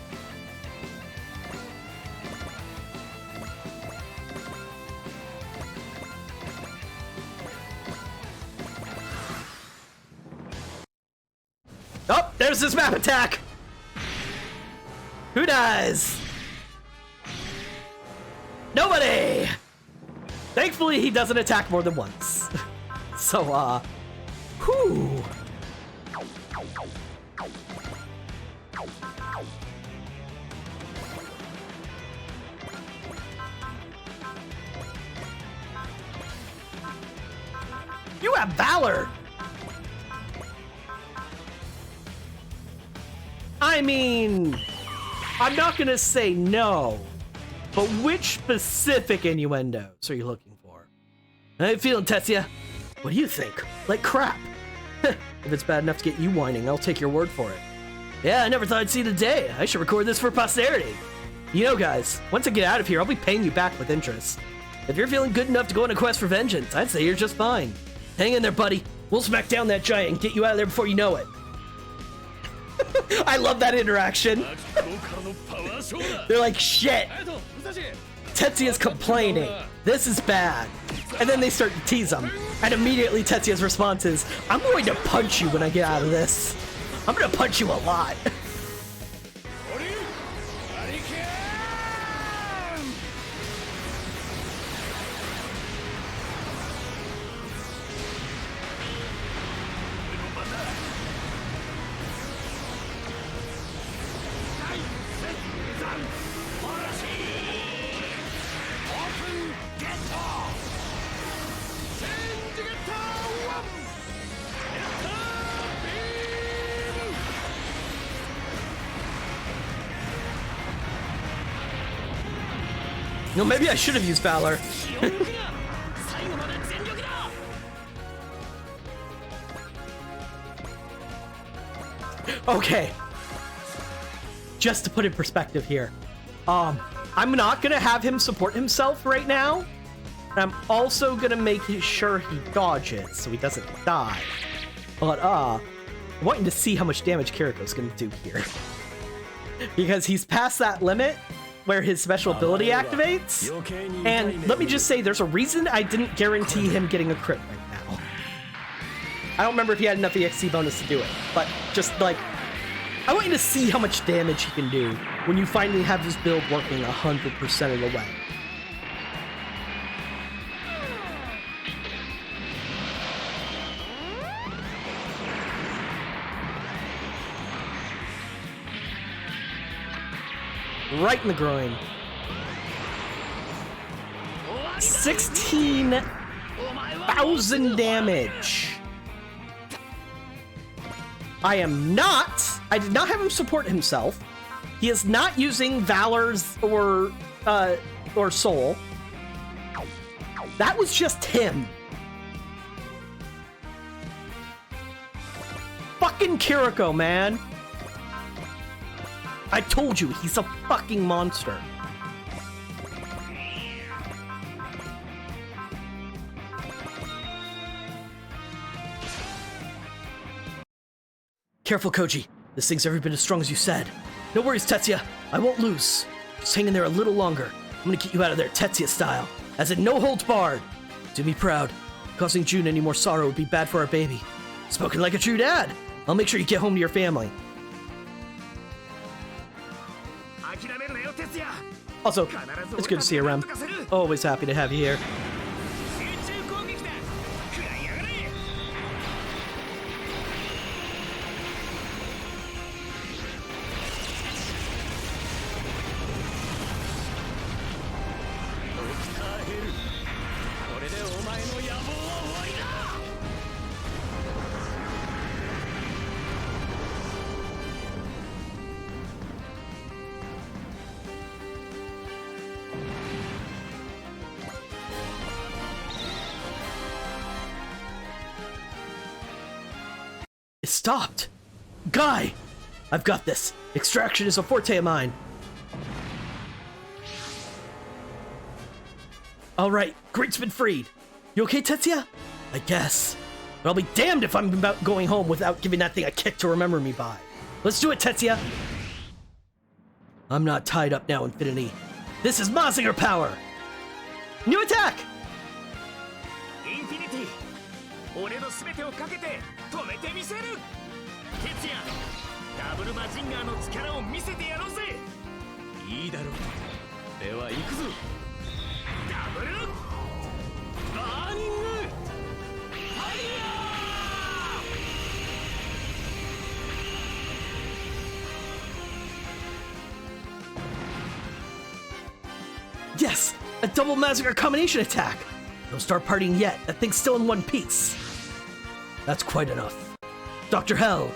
A: Oh, there's this map attack! Who dies? Nobody! Thankfully, he doesn't attack more than once. So, whew. You have Valor! I mean, I'm not gonna say no, but which specific innuendos are you looking for? How you feeling, Tetsuya? What do you think? Like crap. If it's bad enough to get you whining, I'll take your word for it. Yeah, I never thought I'd see the day. I should record this for posterity. You know, guys, once I get out of here, I'll be paying you back with interest. If you're feeling good enough to go on a quest for vengeance, I'd say you're just fine. Hang in there, buddy. We'll smack down that giant and get you out of there before you know it. I love that interaction. They're like, shit. Tetsuya's complaining. This is bad. And then they start to tease him. And immediately Tetsuya's response is, I'm going to punch you when I get out of this. I'm going to punch you a lot. No, maybe I should have used Valor. Okay. Just to put in perspective here. I'm not gonna have him support himself right now. And I'm also gonna make sure he dodges so he doesn't die. But I'm wanting to see how much damage Kiriko's gonna do here. Because he's past that limit where his special ability activates. And let me just say, there's a reason I didn't guarantee him getting a crit right now. I don't remember if he had enough EXC bonus to do it, but just like, I want you to see how much damage he can do when you finally have this build working 100% of the way. Right in the groin. 16,000 damage. I did not have him support himself. He is not using Valor's or Soul. That was just him. Fucking Kiriko, man. I told you, he's a fucking monster. Careful, Koji. This thing's every bit as strong as you said. No worries, Tetsuya. I won't lose. Just hang in there a little longer. I'm gonna get you out of there Tetsuya style. As in no holds barred. Do me proud. Causing June any more sorrow would be bad for our baby. Spoken like a true dad. I'll make sure you get home to your family. Also, it's good to see you, Rem. Always happy to have you here. It stopped. Guy! I've got this. Extraction is a forte of mine. Alright, Greek's been freed. You okay, Tetsuya? I guess. But I'll be damned if I'm about going home without giving that thing a kick to remember me by. Let's do it, Tetsuya! I'm not tied up now, Infinity. This is Mazinger power! New attack!
C: 哲也ダブルマジンガーの力を見せてやろうぜ。いいだろう。では行くぞ。ダブルバーニングファイヤー。
A: Yes! A double Mazinger combination attack! Don't start partying yet. That thing's still in one piece. That's quite enough. Dr. Hell!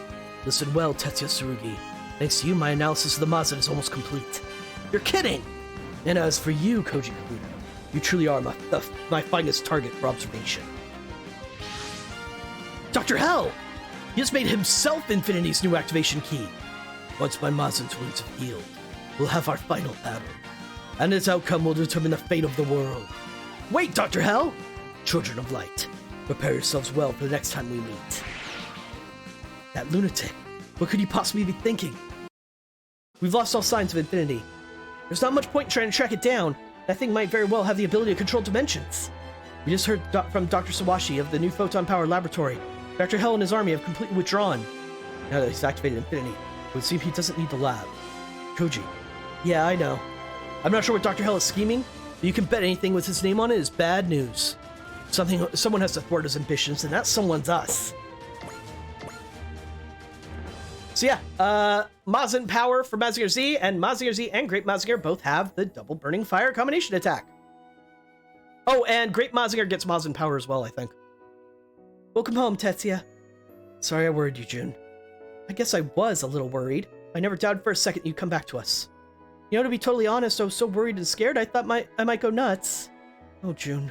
A: Listen well, Tetsuya Tsurugi. Thanks to you, my analysis of the Mazin is almost complete. You're kidding! And as for you, Koji Kabuto, you truly are my finest target for observation. Dr. Hell! He has made himself Infinity's new activation key. Once my Mazin's wounds have healed, we'll have our final battle. And its outcome will determine the fate of the world. Wait, Dr. Hell! Children of Light, prepare yourselves well for the next time we meet. That lunatic, what could he possibly be thinking? We've lost all signs of Infinity. There's not much point in trying to track it down. That thing might very well have the ability to control dimensions. We just heard from Dr. Sawashi of the new Photon Power Laboratory. Dr. Hell and his army have completely withdrawn. Now that he's activated Infinity, it would seem he doesn't need the lab. Koji. Yeah, I know. I'm not sure what Dr. Hell is scheming, but you can bet anything with his name on it is bad news. Someone has to thwart his ambitions, and that someone's us. So yeah, Mazin Power for Mazinger Z, and Mazinger Z and Great Mazinger both have the double Burning Fire combination attack. Oh, and Great Mazinger gets Mazin Power as well, I think. Welcome home, Tetsuya. Sorry I worried you, Jun. I guess I was a little worried. I never doubted for a second you'd come back to us. You know, to be totally honest, I was so worried and scared I thought I might go nuts. Oh, June.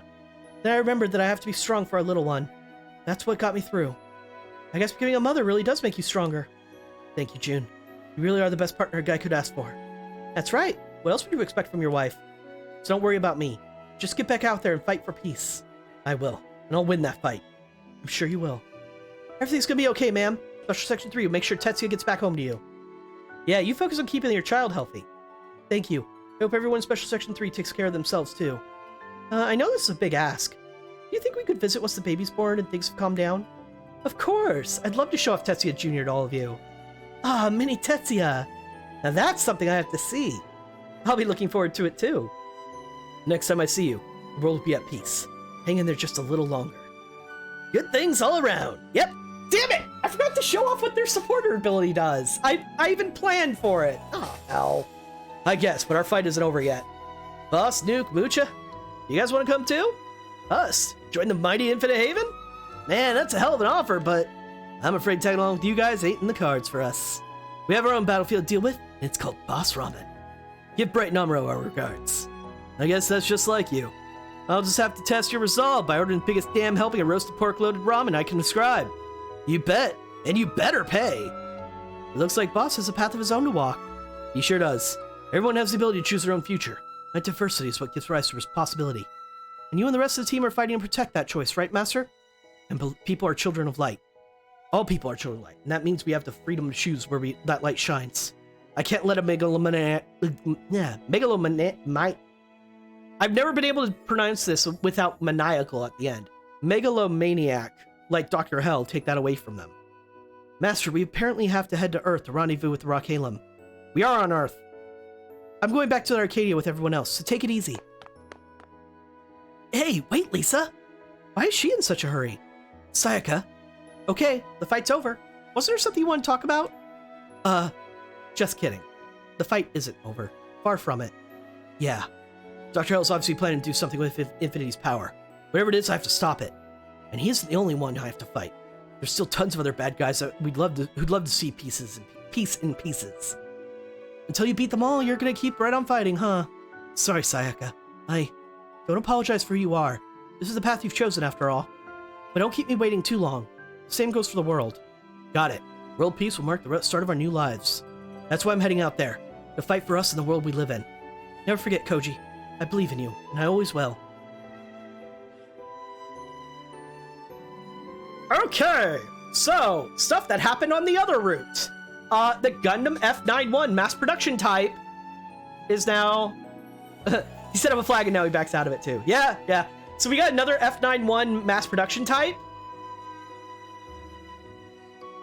A: Then I remembered that I have to be strong for our little one. That's what got me through. I guess becoming a mother really does make you stronger. Thank you, June. You really are the best partner a guy could ask for. That's right. What else would you expect from your wife? So don't worry about me. Just get back out there and fight for peace. I will, and I'll win that fight. I'm sure you will. Everything's gonna be okay, ma'am. Special Section 3 will make sure Tetsuya gets back home to you. Yeah, you focus on keeping your child healthy. Thank you. I hope everyone in Special Section 3 takes care of themselves, too. I know this is a big ask. Do you think we could visit once the baby's born and things have calmed down? Of course! I'd love to show off Tetsuya Jr. to all of you. Ah, mini Tetsuya! Now that's something I have to see. I'll be looking forward to it, too. Next time I see you, the world will be at peace. Hang in there just a little longer. Good things all around. Yep. Damn it! I forgot to show off what their supporter ability does. I even planned for it. Oh, hell. I guess, but our fight isn't over yet. Boss, Nuke, Mucha, you guys want to come too? Us? Join the mighty Infinite Haven? Man, that's a hell of an offer, but I'm afraid tagging along with you guys ain't in the cards for us. We have our own battlefield to deal with, and it's called Boss Ramen. Give Bright Namuro our regards. I guess that's just like you. I'll just have to test your resolve by ordering the biggest damn helping of roasted pork-loaded ramen I can describe. You bet, and you better pay. It looks like Boss has a path of his own to walk. He sure does. Everyone has the ability to choose their own future. That diversity is what gives rise to possibility. And you and the rest of the team are fighting to protect that choice, right, Master? And people are children of light. All people are children of light, and that means we have the freedom to choose where that light shines. I can't let a megalomaniac... I've never been able to pronounce this without maniacal at the end. Megalomaniac, like Dr. Hell, take that away from them. Master, we apparently have to head to Earth to rendezvous with the Rockhalem. We are on Earth. I'm going back to Arcadia with everyone else, so take it easy. Hey, wait, Lisa! Why is she in such a hurry? Sayaka. Okay, the fight's over. Wasn't there something you want to talk about? Just kidding. The fight isn't over. Far from it. Yeah. Dr. Hell's obviously planning to do something with Infinity's power. Whatever it is, I have to stop it. And he isn't the only one I have to fight. There's still tons of other bad guys that who'd love to see peace in pieces. Until you beat them all, you're gonna keep right on fighting, huh? Sorry, Sayaka. Don't apologize for who you are. This is the path you've chosen after all. But don't keep me waiting too long. The same goes for the world. Got it. World peace will mark the start of our new lives. That's why I'm heading out there. To fight for us and the world we live in. Never forget, Koji. I believe in you, and I always will. Okay, so, stuff that happened on the other route. The Gundam F91 mass production type is now... he set up a flag and now he backs out of it too. Yeah. So we got another F91 mass production type.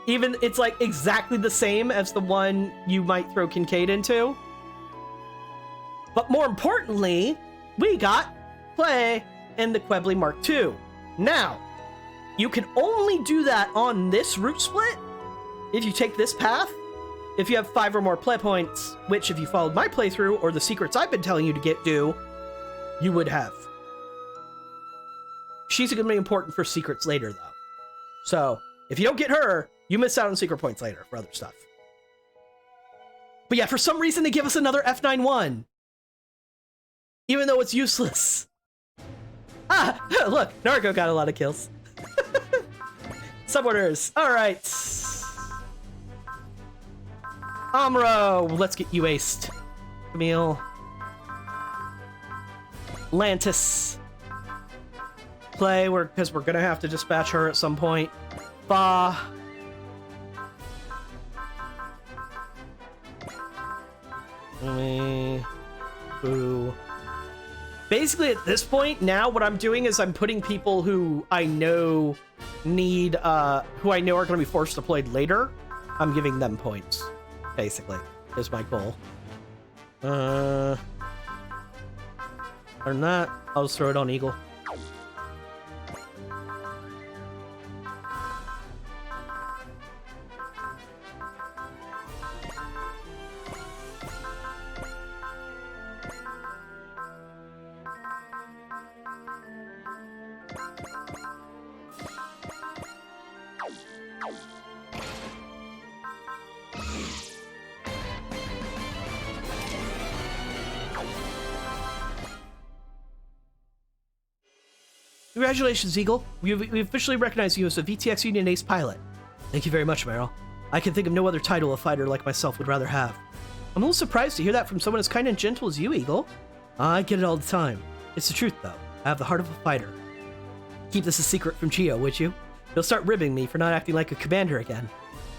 A: Even it's like exactly the same as the one you might throw Kincaid into. But more importantly, we got play in the Quebly Mark II. Now, you can only do that on this route split if you take this path, if you have 5 or more play points, which if you followed my playthrough or the secrets I've been telling you to do, you would have. She's going to be important for secrets later, though. So, if you don't get her, you miss out on secret points later for other stuff. But yeah, for some reason they give us another F91. Even though it's useless. Ah, look, Naruto got a lot of kills. Suborders, alright. Amuro, let's get you aced. Camille. Lantis. Play, because we're gonna have to dispatch her at some point. Ba. Boo. Basically, at this point, now what I'm doing is I'm putting people who I know need, who I know are going to be forced deployed later. I'm giving them points, basically, is my goal. Other than that, I'll just throw it on Eagle. Congratulations, Eagle. We officially recognize you as a VTX Union Ace pilot. Thank you very much, Meryl. I can think of no other title a fighter like myself would rather have. I'm a little surprised to hear that from someone as kind and gentle as you, Eagle. I get it all the time. It's the truth, though. I have the heart of a fighter. Keep this a secret from Gio, would you? He'll start ribbing me for not acting like a commander again.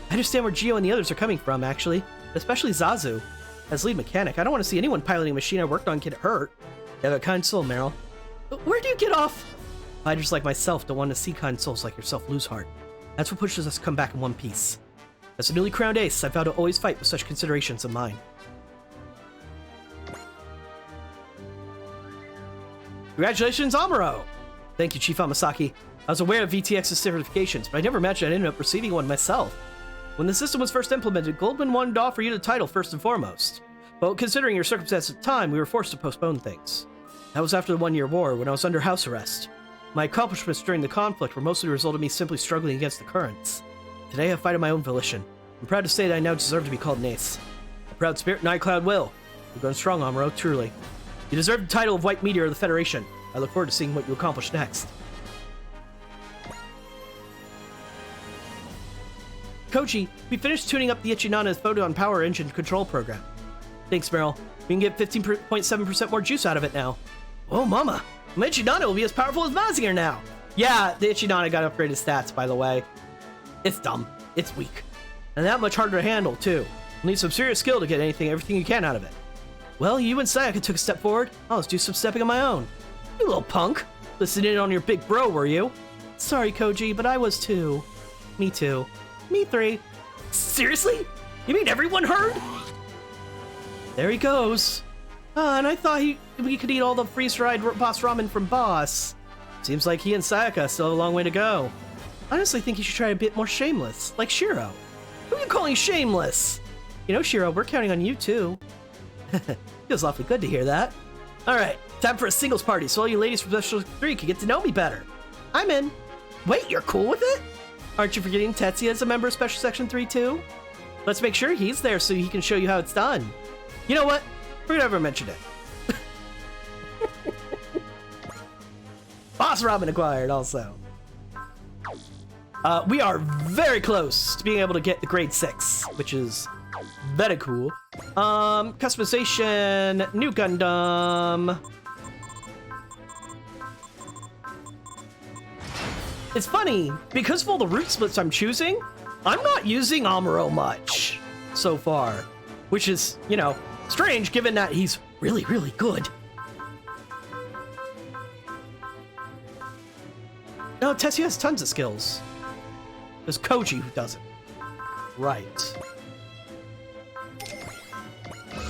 A: I understand where Gio and the others are coming from, actually. Especially Zazu. As lead mechanic, I don't want to see anyone piloting a machine I worked on get hurt. You have a kind soul, Meryl. But where do you get off? Fighters like myself don't want to see kind souls like yourself lose heart. That's what pushes us to come back in one piece. As a newly crowned ace, I vow to always fight with such considerations in mind. Congratulations, Amuro! Thank you, Chief Amasaki. I was aware of VTX's certifications, but I never imagined I'd end up receiving one myself. When the system was first implemented, Goldman wanted to offer you the title first and foremost. But considering your circumstances at the time, we were forced to postpone things. That was after the 1-year war, when I was under house arrest. My accomplishments during the conflict were mostly a result of me simply struggling against the currents. Today I fight of my own volition. I'm proud to say that I now deserve to be called an ace. A proud spirit and iCloud will. You've grown strong, Amuro, truly. You deserve the title of White Meteor of the Federation. I look forward to seeing what you accomplish next. Koji, we finished tuning up the Ichinana's Photon Power Engine control program. Thanks, Meryl. We can get 15.7% more juice out of it now. Oh, mama! My Ichinana will be as powerful as Mazinger now! Yeah, the Ichinana got upgraded stats, by the way. It's dumb. It's weak. And that much harder to handle, too. You'll need some serious skill to get everything you can out of it. Well, you and Sayaka took a step forward. I'll just do some stepping on my own. You little punk. Listening in on your big bro, were you? Sorry, Koji, but I was too. Me too. Me 3. Seriously? You mean everyone heard? There he goes. And I thought we could eat all the freeze-dried Boss Ramen from Boss. Seems like he and Sayaka still have a long way to go. I honestly think you should try a bit more shameless, like Shiro. Who are you calling shameless? You know, Shiro, we're counting on you too. Feels awfully good to hear that. Alright, time for a singles party so all you ladies from Special 3 can get to know me better. I'm in. Wait, you're cool with it? Aren't you forgetting Tetsuya is a member of Special Section 3 too? Let's make sure he's there so he can show you how it's done. You know what? We're gonna never mention it. Boss Ramen acquired also. We are very close to being able to get the grade 6, which is very cool. Customization, new Gundam. It's funny, because of all the route splits I'm choosing, I'm not using Amuro much so far, which is, you know, strange given that he's really, really good. No, Tetsuya has tons of skills. There's Koji who doesn't. Right.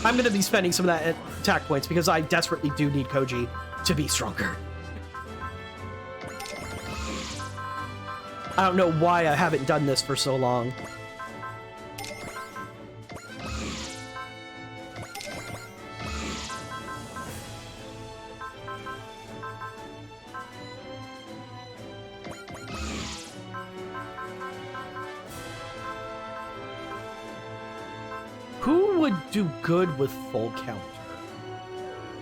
A: I'm going to be spending some of that attack points because I desperately do need Koji to be stronger. I don't know why I haven't done this for so long. Who would do good with full counter?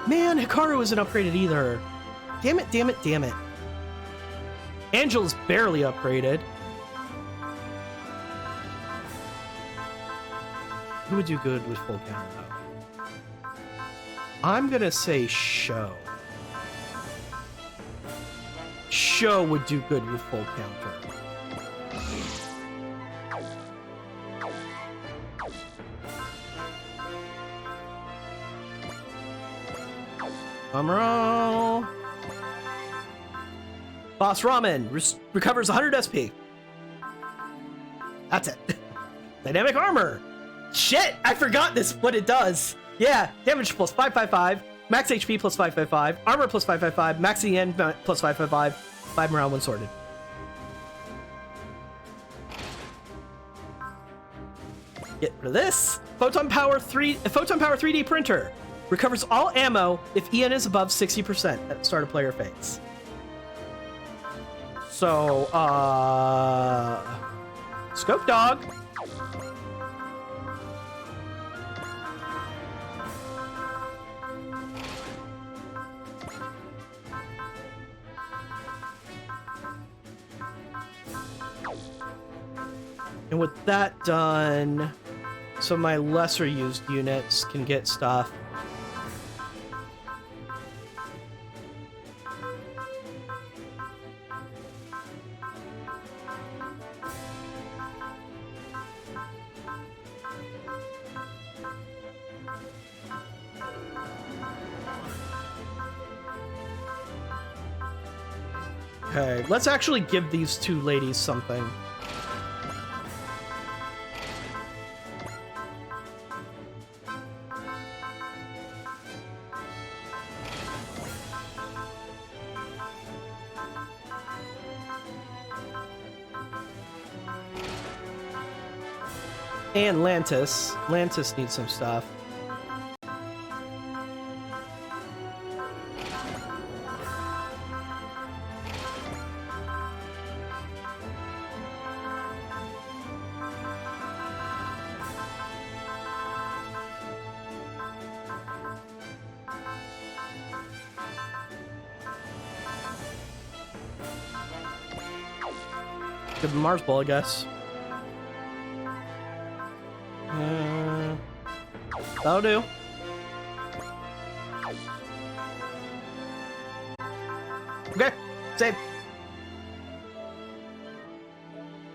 A: Man, Hikaru isn't upgraded either. Damn it, damn it, damn it. Angela's barely upgraded. Who would do good with full counter, though? I'm gonna say Sho. Sho would do good with full counter. Amuro. Boss Ramen recovers 100 SP. That's it. Dynamic armor. Shit, I forgot this, what it does. Yeah, damage plus 555, max HP plus 555, armor plus 555, max EN plus 555, 5 morale when sorted. Get rid of this. Photon Power 3D printer. Recovers all ammo if EN is above 60% at the start of player phase. So, Scope Dog. And with that done, some of my lesser used units can get stuff. Okay, let's actually give these two ladies something. And Lantis. Lantis needs some stuff. Give him Mars Ball, I guess. That'll do. Okay, save.